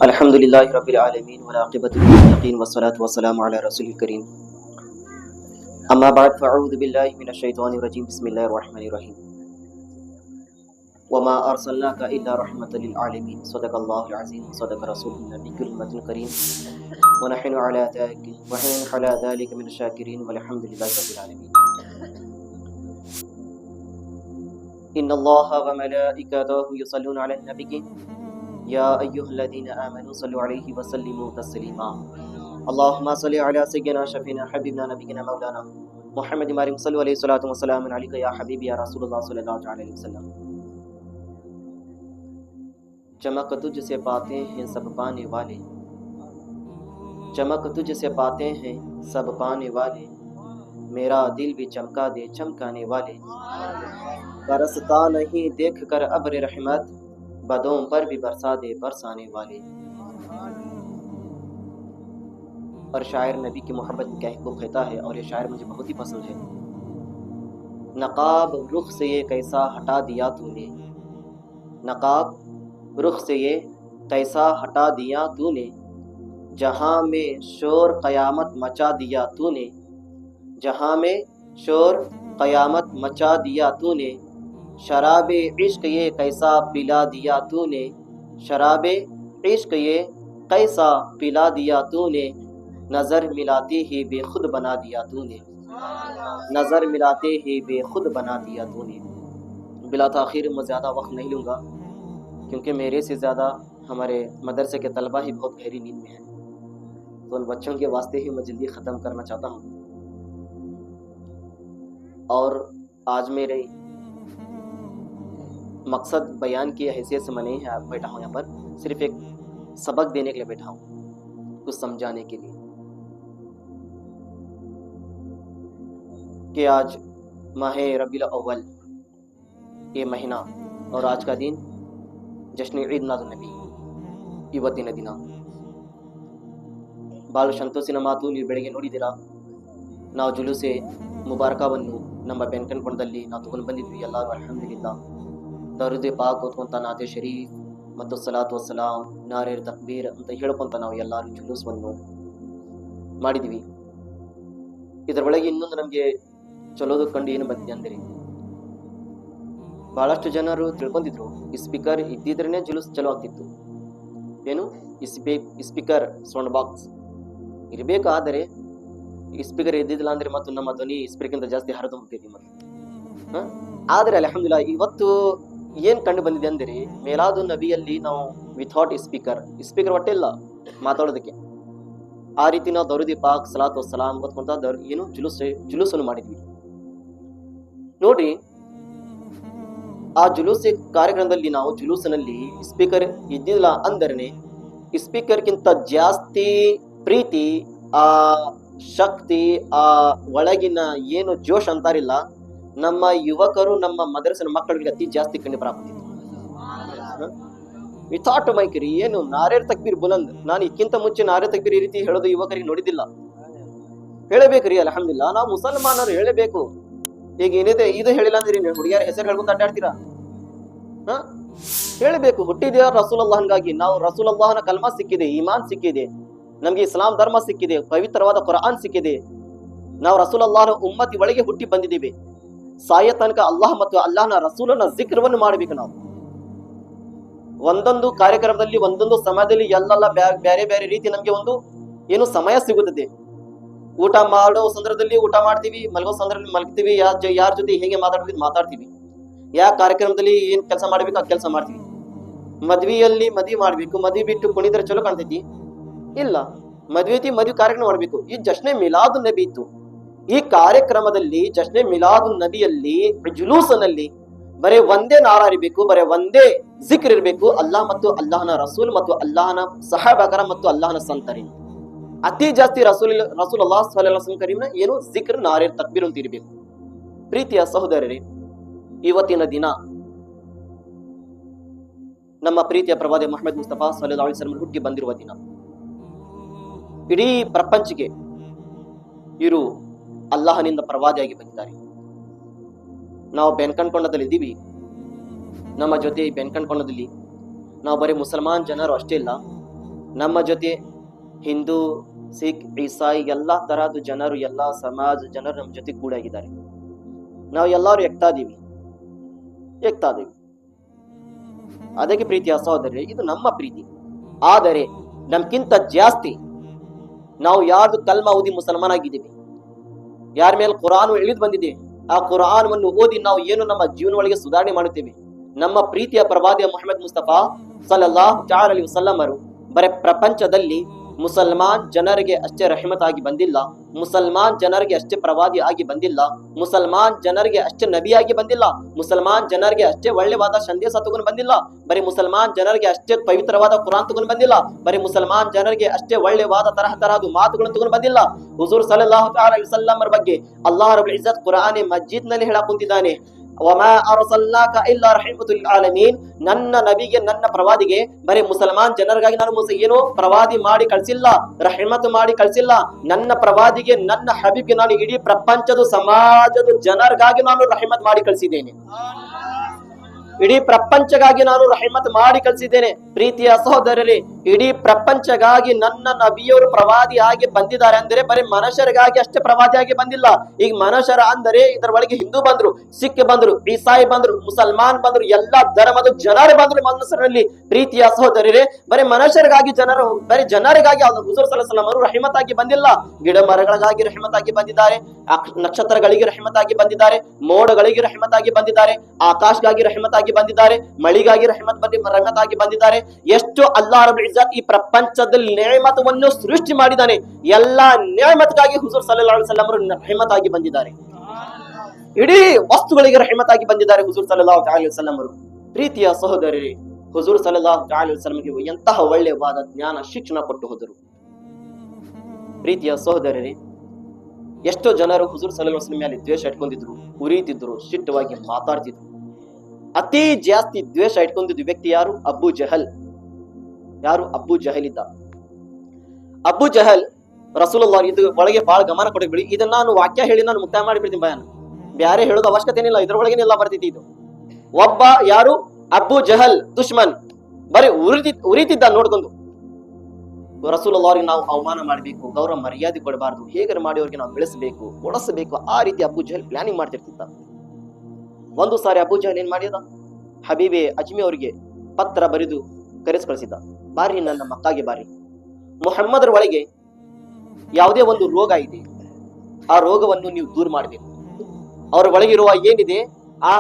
अल्हम्दुलिल्लाहि रब्बिल आलमीन वल आक़िबतु लिल मुत्तक़ीन वस्सलातु वस्सलामु अला रसूलिल करीम अम्मा बाद फ़अऊज़ु बिल्लाहि मिनश शैतानिर रजीम बिस्मिल्लाहिर रहमानिर रहीम वमा अर्सलनाका इल्ला रहमतल लिल आलमीन सदक़ल्लाहुल अज़ीम सदक़ रसूलुन नबियुल मदीनुल करीम व नहनु अला ज़ालिका मिनश शाकिरीन वल्हम्दुलिल्लाहि रब्बिल आलमीन इन्नल्लाह व मलाइकतहु युसल्लूना अलन नबी या अय्युहल्लज़ीना आमनू सल्लु अलैहि व सल्लिमू तस्लीमा अल्लाहुम्मा सल्लि अला सय्यिदिना शफीना हबीबना नबीना मौलाना मुहम्मद मारिम सल्लु अलैहि सलातु व सलाम अलैका या हबीबी या रसूलुल्लाह सल्लल्लाहु अलैहि वसल्लम। चमक तुझसे पाते हैं सब पाने वाले, चमक तुझसे पाते हैं सब पाने वाले, मेरा दिल भी चमका दे चमकाने वाले, बरसता नहीं देख कर अब्र रहमत, बदों पर भी बरसा दे बरसाने वाले। और शायर नबी की मोहब्बत में क्या को कहता है, और ये शायर मुझे बहुत ही पसंद है। नकाब रुख से ये कैसा हटा दिया तूने, नकाब रुख से ये कैसा हटा दिया तूने, जहां में शोर क़यामत मचा दिया तूने, जहां में शोर क़यामत मचा दिया तूने, शराबे इश्क ये कैसा पिला दिया तूने, शराबे इश्क ये कैसा पिला दिया तूने, नज़र मिलाते ही बेखुद बना दिया तूने, नज़र मिलाते ही बेखुद बना दिया तूने। बिला ताख़ीर मैं ज़्यादा वक्त नहीं लूँगा, क्योंकि मेरे से ज़्यादा हमारे मदरसे के तलबा ही बहुत गहरी नींद में हैं, तो उन बच्चों के वास्ते ही मैं जल्दी ख़त्म करना चाहता हूँ। और आज मेरे मकसद बयान की हैसियत से मैं नहीं बैठा हूँ, यहाँ पर सिर्फ एक सबक देने के लिए बैठा हूँ, कुछ समझाने के लिए कि आज माह रबीउल अव्वल ये महीना और आज का दिन जश्न ईद मिलादुन नबी ಇವತ್ತಿನ ದಿನ ಭಾಳ ಸಂತೋಷಿನ ಮಾತು. ನೀವು ಬೆಳಗ್ಗೆ ನೋಡಿದ್ದೀರಾ, ನಾವು ಜುಲೂಸೆ ಮುಬಾರಕವನ್ನು ನಮ್ಮ ಬೆನ್ಕನ್ಕೊಂಡಲ್ಲಿ ನಾವು ತಗೊಂಡು ಬಂದಿದ್ವಿ. ಎಲ್ಲರೂ ಅಲ್ಹಮ್ದುಲಿಲ್ಲಾಹ್ ದರುದ್ ಪಾಕ್ ಓದ್ಕೊಂತ ನಾತೆ ಶರೀಫ್ ಮತ್ತು ಸಲಾತ್ ವಸಲಾಮ್ ನಾರೆ ತಕ್ಬೀರ್ ಅಂತ ಹೇಳ್ಕೊಂತ ನಾವು ಎಲ್ಲರೂ ಜುಲೂಸವನ್ನು ಮಾಡಿದ್ವಿ. ಇದರೊಳಗೆ ಇನ್ನೊಂದು ನಮಗೆ ಚಲೋದು ಕಂಡು ಏನು ಬಂದಿದೆ ಅಂದರೆ, ಬಹಳಷ್ಟು ಜನರು ತಿಳ್ಕೊಂಡಿದ್ರು ಈ ಸ್ಪೀಕರ್ ಇದ್ದಿದ್ರೇ ಜುಲೂಸ್ ಚಲೋ ಆಗ್ತಿತ್ತು. ಏನು ಸ್ಪೀಕರ್ ಸೌಂಡ್ ಬಾಕ್ಸ್ ಇರಬೇಕು, ಆದರೆ ಈ ಸ್ಪೀಕರ್ ಇದ್ದಿದ್ದಿಲ್ಲ ಅಂದ್ರೆ ಮತ್ತು ನಮ್ಮ ಧ್ವನಿ ಸ್ಪೀಕರ್ಗಿಂತ ಜಾಸ್ತಿ ಹರಿದು ಹೋಗ್ತೈತಿ ಮತ್ತೆ. ಆದರೆ ಅಲ್ಹಮ್ದುಲಿಲ್ಲಾಹ್ ಇವತ್ತು ಏನ್ ಕಂಡು ಬಂದಿದೆ ಅಂದರೆ, ಮೇಲಾದು ನಬಿಯಲ್ಲಿ ನಾವು ವಿಥೌಟ್ ಸ್ಪೀಕರ್ ಒಟ್ಟಿಲ್ಲ ಮಾತಾಡೋದಕ್ಕೆ. ಆ ರೀತಿ ನಾವು ದರುದಿ ಪಾಕ್ ಸಲಾತ್ ವಸಲಾಮ್ ಓದ್ಕೊಂತ ಏನು ಜುಲೂಸನ್ನು ಮಾಡಿದ್ವಿ. ನೋಡಿ, ಆ ಜುಲೂಸ್ ಕಾರ್ಯಕ್ರಮದಲ್ಲಿ ನಾವು ಜುಲೂಸಿನಲ್ಲಿ ಸ್ಪೀಕರ್ ಇದ್ದಿಲ್ಲ ಅಂದರೆ ಸ್ಪೀಕರ್ಗಿಂತ ಜಾಸ್ತಿ ಪ್ರೀತಿ, ಆ ಶಕ್ತಿ, ಆ ಒಳಗಿನ ಏನು ಜೋಶ್ ಅಂತಾರಿಲ್ಲ, ನಮ್ಮ ಯುವಕರು ನಮ್ಮ ಮದರಸಿನ ಮಕ್ಕಳಿಗೆ ಅತಿ ಜಾಸ್ತಿ ಕಂಡು ಬರಾಕತ್ತಿತ್ತು. ವಿಥಾಟ್ ಮೈಕರಿ ಏನು ನಾರೇರ್ ತಕ್ಬೀರ್ ಬುಲಂದ್, ನಾನು ಇದಕ್ಕಿಂತ ಮುಂಚೆ ನಾರೇರ್ ತಕ್ಬೀರ್ ಈ ರೀತಿ ಹೇಳೋದು ಯುವಕರಿಗೆ ನೋಡಿದ್ದಿಲ್ಲ. ಹೇಳಬೇಕ್ರಿ ಅಲ್ಹಮ್ದುಲಿಲ್ಲಾಹ್, ನಾವು ಮುಸಲ್ಮಾನರು ಹೇಳಬೇಕು. ಈಗ ಏನಿದೆ ಇದು ಹೇಳಿಲ್ಲ ಅಂದ್ರೆ ಹುಡುಗಿಯರ ಹೆಸರು ಹೇಳ್ಕೊಂತ ಅಡ್ಡಾಡ್ತೀರಾ? ಹೇಳಬೇಕು. ಹುಟ್ಟಿದ್ಯಾ ರಸೂಲುಲ್ಲಾಹನ್ಗಾಗಿ. ನಾವು ರಸೂಲುಲ್ಲಾಹನ ಕಲ್ಮಾ ಸಿಕ್ಕಿದೆ, ಈಮಾನ್ ಸಿಕ್ಕಿದೆ, ನಮ್ಗೆ ಇಸ್ಲಾಂ ಧರ್ಮ ಸಿಕ್ಕಿದೆ, ಪವಿತ್ರವಾದ ಕುರಾನ್ ಸಿಕ್ಕಿದೆ. ನಾವು ರಸೂಲುಲ್ಲಾಹನ ಉಮ್ಮತಿ ಒಳಗೆ ಹುಟ್ಟಿ ಬಂದಿದ್ದೀವಿ. ಸಾಯ ತನಕ ಅಲ್ಲಾಹ್ ಮತ್ತು ಅಲ್ಲಾಹನ ರಸೂಲನ ಜಿಕ್ರವನ್ನು ಮಾಡಬೇಕು. ನಾವು ಒಂದೊಂದು ಕಾರ್ಯಕ್ರಮದಲ್ಲಿ ಒಂದೊಂದು ಸಮಯದಲ್ಲಿ ಎಲ್ಲೆಲ್ಲ ಬೇರೆ ಬೇರೆ ರೀತಿ ನಮ್ಗೆ ಒಂದು ಏನು ಸಮಯ ಸಿಗುತ್ತದೆ. ಊಟ ಮಾಡೋ ಸಂದರ್ಭದಲ್ಲಿ ಊಟ ಮಾಡ್ತೀವಿ, ಮಲಗೋ ಸಂದರ್ಭದಲ್ಲಿ ಮಲಗ್ತೀವಿ, ಯಾರ ಜೊತೆ ಹೇಗೆ ಮಾತಾಡ್ತೀವಿ, ಯಾವ ಕಾರ್ಯಕ್ರಮದಲ್ಲಿ ಏನ್ ಕೆಲಸ ಮಾಡ್ಬೇಕು ಆ ಕೆಲಸ ಮಾಡ್ತೀವಿ. ಮದ್ವಿಯಲ್ಲಿ ಮದ್ವಿ ಮಾಡ್ಬೇಕು, ಮದ್ವಿ ಬಿಟ್ಟು ಕುಣಿದ್ರೆ ಚಲೋ ಕಾಣ್ತೈತಿ? ಇಲ್ಲ, ಮದ್ವಿ ಕಾರ್ಯಕ್ರಮ ಮಾಡ್ಬೇಕು. ಈ ಜಶ್ನೆ ಮಿಲಾದು ನಬಿ ಇತ್ತು. ಈ ಕಾರ್ಯಕ್ರಮದಲ್ಲಿ ಜಶ್ನೆ ಮಿಲಾದು ನಬಿಯಲ್ಲಿ ಜುಲೂಸನಲ್ಲಿ ಬರೇ ಒಂದೇ ನಾರ ಇರಬೇಕು, ಬರೇ ಒಂದೇ ಜಿಕ್ರ್ ಇರಬೇಕು. ಅಲ್ಲಾಹ್ ಮತ್ತು ಅಲ್ಲಾಹನ ರಸೂಲ್ ಮತ್ತು ಅಲ್ಲಾಹನ ಸಹಾಬಾಕರ ಮತ್ತು ಅಲ್ಲಾಹನ ಸಂತರಿ ಅತಿ ಜಾಸ್ತಿ ರಸೂಲುಲ್ಲಾಹ್ ಸಲ್ಲಲ್ಲಾಹು ಅಲೈಹಿ ವಸಲ್ಲಂ ಕರೀಮ್ನ ಏನು ಜಿಕ್ರ್ ನಾರೆ ತಕ್ಬೀರ್ ಅಂತ ಇರಬೇಕು. ಪ್ರೀತಿಯ ಸಹೋದರರೇ, ಇವತ್ತಿನ ದಿನ ನಮ್ಮ ಪ್ರೀತಿಯ ಪ್ರವಾದಿ ಮುಹಮ್ಮದ್ ಮುಸ್ತಫಾ ಸಲ್ಲಲ್ಲಾಹು ಅಲೈಹಿ ವಸಲ್ಲಂ ಹುಟ್ಟಿ ಬಂದಿರುವ ದಿನ. ಇಡೀ ಪ್ರಪಂಚಕ್ಕೆ ಇವರು ಅಲ್ಲಾಹನಿಂದ ಪ್ರವಾದಿಯಾಗಿ ಬಂದಿದ್ದಾರೆ. ನಾವು ಬೆನ್ಕಂಡ್ಕೊಂಡದಲ್ಲಿ ಇದ್ದೀವಿ. ನಮ್ಮ ಜೊತೆ ಬೆನ್ಕಂಡ್ಕೊಳ್ಳೋದಿಲ್ಲಿ ನಾವು ಬರೀ ಮುಸಲ್ಮಾನ್ ಜನರು ಅಷ್ಟೇ ಇಲ್ಲ, ನಮ್ಮ ಜೊತೆ ಹಿಂದೂ, ಸಿಖ್, ಇಸಾಯಿ ಎಲ್ಲಾ ತರಹದ ಜನರು, ಎಲ್ಲಾ ಸಮಾಜ ಜನರು ನಮ್ಮ ಜೊತೆ ಕೂಡ ಆಗಿದ್ದಾರೆ. ನಾವು ಎಲ್ಲರೂ ಎಕ್ತಾದೀವಿ. ಅದಕ್ಕೆ ಪ್ರೀತಿಯ ಸಹೋದರರೇ, ಇದು ನಮ್ಮ ಪ್ರೀತಿ. ಆದರೆ ನಮ್ಗಿಂತ ಜಾಸ್ತಿ ನಾವು ಯಾರ್ದು ಕಲ್ಮಾ ಓದಿ ಮುಸಲ್ಮಾನ್ ಆಗಿದ್ದೀವಿ, ಯಾರ ಮೇಲೆ ಕುರಾನ್ ಇಳಿದು ಬಂದಿದೆ, ಆ ಕುರಾನ್ ಓದಿ ನಾವು ಏನು ನಮ್ಮ ಜೀವನ ಒಳಗೆ ಸುಧಾರಣೆ ಮಾಡುತ್ತೇವೆ. ನಮ್ಮ ಪ್ರೀತಿಯ ಪ್ರವಾದಿ ಮುಹಮ್ಮದ್ ಮುಸ್ತಫಾ ಸಲ್ಲಲ್ಲಾಹು ಅಲೈಹಿ ವಸಲ್ಲಂ ಅವರು ಬರೀ ಪ್ರಪಂಚದಲ್ಲಿ ಮುಸಲ್ಮಾನ್ ಜನರಿಗೆ ಅಷ್ಟೇ ರಹಮತ್ ಆಗಿ ಬಂದಿಲ್ಲ, ಮುಸಲ್ಮಾನ್ ಜನರಿಗೆ ಅಷ್ಟೇ ಪ್ರವಾದಿ ಆಗಿ ಬಂದಿಲ್ಲ, ಮುಸಲ್ಮಾನ್ ಜನರಿಗೆ ಅಷ್ಟೇ ನಬಿಯಾಗಿ ಬಂದಿಲ್ಲ, ಮುಸಲ್ಮಾನ್ ಜನರಿಗೆ ಅಷ್ಟೇ ಒಳ್ಳೆವಾದ ಸಂದೇಶ ತಗೊಂಡು ಬಂದಿಲ್ಲ, ಬರೀ ಮುಸಲ್ಮಾನ್ ಜನರಿಗೆ ಅಷ್ಟೇ ಪವಿತ್ರವಾದ ಕುರಾನ್ ತಗೊಂಡು ಬಂದಿಲ್ಲ, ಬರೀ ಮುಸಲ್ಮಾನ್ ಜನರಿಗೆ ಅಷ್ಟೇ ಒಳ್ಳೆವಾದ ತರಹದ ಮಾತುಗಳನ್ನು ತಗೊಂಡು ಬಂದಿಲ್ಲ. ಹುಜೂರ್ ಸಲ್ಲಲ್ಲಾಹು ಅಲೈಹಿ ವಸಲ್ಲಂ ಅವರ ಬಗ್ಗೆ ಅಲ್ಲಾಹ್ ರಬ್ಬುಲ್ ಇಜ್ಜತ್ ಕುರಾನ್ ಮಜೀದ್ ನಲ್ಲಿ ಹೇಳ ಕುಂತಿದ್ದಾನೆ, ವಮಾ ಅರ್ಸಲ್ನಾಕ ಇಲ್ಲಾ ರಹಮತುಲ್ ಆಲಮೀನ್, ನನ್ನ ನಬಿಗೆ, ನನ್ನ ಪ್ರವಾದಿಗೆ ಬರೀ ಮುಸಲ್ಮಾನ್ ಜನರಿಗಾಗಿ ನಾನು ಏನು ಪ್ರವಾದಿ ಮಾಡಿ ಕಳಿಸಿಲ್ಲ, ರಹಮತ್ ಮಾಡಿ ಕಳಿಸಿಲ್ಲ. ನನ್ನ ಪ್ರವಾದಿಗೆ, ನನ್ನ ಹಬೀಬ್ಗೆ ನಾನು ಇಡೀ ಪ್ರಪಂಚದ ಸಮಾಜದ ಜನರಿಗಾಗಿ ನಾನು ರಹಮತ್ ಮಾಡಿ ಕಳಿಸಿದ್ದೇನೆ. ಇಡೀ ಪ್ರಪಂಚಗಾಗಿ ನಾನು ರಹಮತ್ ಮಾಡಿ ಕಳಿಸಿದ್ದೇನೆ. ಪ್ರೀತಿಯ ಸಹೋದರರೇ, ಇಡೀ ಪ್ರಪಂಚಗಾಗಿ ನನ್ನ ನಬಿಯವರು ಪ್ರವಾದಿ ಆಗಿ ಬಂದಿದ್ದಾರೆ ಅಂದರೆ ಬರೀ ಮನುಷ್ಯರಿಗಾಗಿ ಅಷ್ಟೇ ಪ್ರವಾದಿ ಆಗಿ ಬಂದಿಲ್ಲ. ಈಗ ಮನುಷ್ಯರ ಅಂದರೆ ಇದರ ಒಳಗೆ ಹಿಂದೂ ಬಂದ್ರು, ಸಿಖ್ ಬಂದ್ರು, ಇಸಾಯಿ ಬಂದ್ರು, ಮುಸಲ್ಮಾನ್ ಬಂದ್ರು, ಎಲ್ಲಾ ಧರ್ಮದ ಜನರು ಬಂದ್ರು ಮನುಷ್ಯರಲ್ಲಿ. ಪ್ರೀತಿಯ ಸಹೋದರರೇ, ಬರೀ ಮನುಷ್ಯರಿಗಾಗಿ ಬರೀ ಜನರಿಗಾಗಿ ಹುಜೂರ್ ಸಲ್ಲಲ್ಲಾಹು ಅಲೈಹಿ ವಸಲ್ಲಂ ಅವರು ರಹಮತ್ ಆಗಿ ಬಂದಿಲ್ಲ. ಗಿಡ ಮರಗಳಿಗಾಗಿ ರಹಮತ್ ಆಗಿ ಬಂದಿದ್ದಾರೆ, ನಕ್ಷತ್ರಗಳಿಗೆ ರಹಮತ್ ಆಗಿ ಬಂದಿದ್ದಾರೆ, ಮೋಡಗಳಿಗೆ ರಹಮತ್ ಆಗಿ ಬಂದಿದ್ದಾರೆ, ಆಕಾಶಗಾಗಿ ರಹಮತ್ ಆಗಿ ಬಂದಿದ್ದಾರೆ, ಮಳಿಗಾಗಿ ರಹಮತ್ ಆಗಿ ಬಂದಿದ್ದಾರೆ. ಎಷ್ಟು ಅಲ್ಲಾಹ್ ರಬ್ಬುಲ್ ಇಜ್ಜತ್ ಈ ಪ್ರಪಂಚದಲ್ಲಿ ನೇಮತವನ್ನು ಸೃಷ್ಟಿ ಮಾಡಿದ್ದಾನೆ, ಎಲ್ಲಾ ನೇಮತ್ಗಾಗಿ ಹುಜೂರ್ ಸಲ್ಲಲ್ಲಾಹು ಅಲೈಹಿ ವಸಲ್ಲಂ ಅವರು ರಹಮತ್ ಆಗಿ ಬಂದಿದ್ದಾರೆ. ಇಡೀ ವಸ್ತುಗಳಿಗೆ ರಹಮತ್ ಆಗಿ ಬಂದಿದ್ದಾರೆ ಹುಜೂರ್ ಸಲ್ಲಲ್ಲಾಹು ಅಲೈಹಿ ವಸಲ್ಲಂ ಅವರು. ಪ್ರೀತಿಯ ಸಹೋದರರೇ, ಹುಜೂರ್ ಸಲ್ಲಲ್ಲಾಹು ಅಲೈಹಿ ವಸಲ್ಲಂಗೆ ಎಂತಹ ಒಳ್ಳೆಯವಾದ ಜ್ಞಾನ ಶಿಕ್ಷಣ ಕೊಟ್ಟು ಹೋದರು. ಪ್ರೀತಿಯ ಸಹೋದರರೇ, ಎಷ್ಟೋ ಜನರು ಹುಜೂರ್ ಸಲ್ಲಲ್ಲಾಹು ಅಲೈಹಿ ವಸಲ್ಲಂ ಮೇಲೆ ದ್ವೇಷ ಇಟ್ಕೊಂಡಿದ್ರು, ಉರಿತಿದ್ರು, ಸಿಟ್ಟವಾಗಿ ಮಾತಾಡ್ತಿದ್ರು. ಅತಿ ಜಾಸ್ತಿ ದ್ವೇಷ ಇಟ್ಕೊಂಡಿದ್ದ ವ್ಯಕ್ತಿ ಯಾರು? ಅಬ್ಬು ಜಹಲ್. ಅಬ್ಬು ಜಹಲ್ ಇದ್ದ. ಅಬ್ಬು ಜಹಲ್ ರಸೂಲುಲ್ಲಾಹ್ ಇದು ಒಳಗೆ ಬಹಳ ಗಮನ ಕೊಡಬೇಡಿ. ಇದನ್ನ ನಾನು ವಾಕ್ಯ ಹೇಳಿ ನಾನು ಮುಕ್ತಾಯ ಮಾಡಿಬಿಡ್ತೀನಿ ಬಯಾನ, ಬ್ಯಾರೆ ಹೇಳೋದು ಅವಶ್ಯಕತೆ ಏನಿಲ್ಲ, ಇದ್ರೊಳಗೇನೆಲ್ಲ ಬರ್ತೈತಿ. ಇದು ಒಬ್ಬ ಯಾರು? ಅಬ್ಬು ಜಹಲ್ ದುಶ್ಮನ್, ಬರೀ ಉರಿತಿದ್ದ ನೋಡ್ಕೊಂಡು. ರಸೂಲುಲ್ಲಾಹ್ಗೆ ನಾವು ಅವಮಾನ ಮಾಡಬೇಕು, ಗೌರವ ಮರ್ಯಾದೆ ಕೊಡಬಾರ್ದು, ಹೇಗಾರ ಮಾಡಿ ಅವ್ರಿಗೆ ನಾವು ಬೆಳೆಸಬೇಕು, ಓಡಿಸಬೇಕು, ಆ ರೀತಿ ಅಬ್ಬು ಜಹಲ್ ಪ್ಲಾನಿಂಗ್ ಮಾಡ್ತಿರ್ತಿದ್ದ. ಒಂದು ಸಾರಿ ಅಬ್ಬು ಜಹಲ್ ಏನ್ ಮಾಡಿದ, ಹಬೀಬೆ ಅಜ್ಮಿ ಅವರಿಗೆ ಪತ್ರ ಬರೆದು ಕಳಿಸಿದ, ಬಾರಿ ನನ್ನ ಮಕ್ಕಾಗೆ ಬಾರಿ, ಮುಹಮ್ಮದರ ಒಳಗೆ ಯಾವುದೇ ಒಂದು ರೋಗ ಇದೆ, ಆ ರೋಗವನ್ನು ನೀವು ದೂರ ಮಾಡಬೇಕು, ಅವರ ಒಳಗಿರುವ ಏನಿದೆ ಆ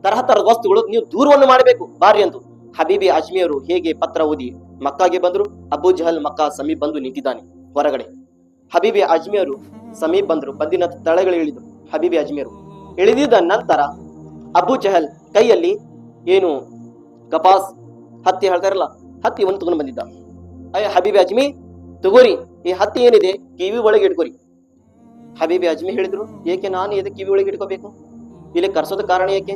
ತರಹದ ವಸ್ತುಗಳು ನೀವು ದೂರವನ್ನು ಮಾಡಬೇಕು, ಬಾರಿ ಎಂದು ಹಬೀಬೆ ಅಜ್ಮಿ ಅವರು ಹೇಗೆ ಪತ್ರ ಓದಿ ಮಕ್ಕಾಗೆ ಬಂದ್ರು. ಅಬ್ಬು ಜಹಲ್ ಮಕ್ಕಾ ಸಮೀಪ ಬಂದು ನಿಂತಿದ್ದಾನೆ ಹೊರಗಡೆ. ಹಬೀಬೆ ಅಜ್ಮಿ ಅವರು ಸಮೀಪ ಬಂದ್ರು, ಬಂದಿನ ತಳಗಳು ಇಳಿದ್ರು. ಹಬೀಬೆ ಅಜ್ಮಿ ಅವರು ಇಳಿದಿದ್ದ ನಂತರ ಅಬ್ಬು ಜಹಲ್ ಕೈಯಲ್ಲಿ ಏನು ಕಪಾಸ್ ಹತ್ತಿ ಹೇಳ್ತಾರಲ್ಲ, ಹತ್ತಿ ಒಂದು ತಗೊಂಡು ಬಂದಿದ್ದ. ಅಯ್ಯ ಹಬೀಬೆ ಅಜ್ಮಿ ತಗೋರಿ, ಈ ಹತ್ತಿ ಏನಿದೆ ಕಿವಿ ಒಳಗೆ ಇಟ್ಕೋರಿ. ಹಬೀಬೆ ಅಜ್ಮಿ ಹೇಳಿದ್ರು, ಏಕೆ ನಾನು ಎದಕ್ಕೆ ಕಿವಿ ಒಳಗೆ ಇಟ್ಕೋಬೇಕು? ಇಲ್ಲಿ ಕರ್ಸೋದ ಕಾರಣ ಏಕೆ?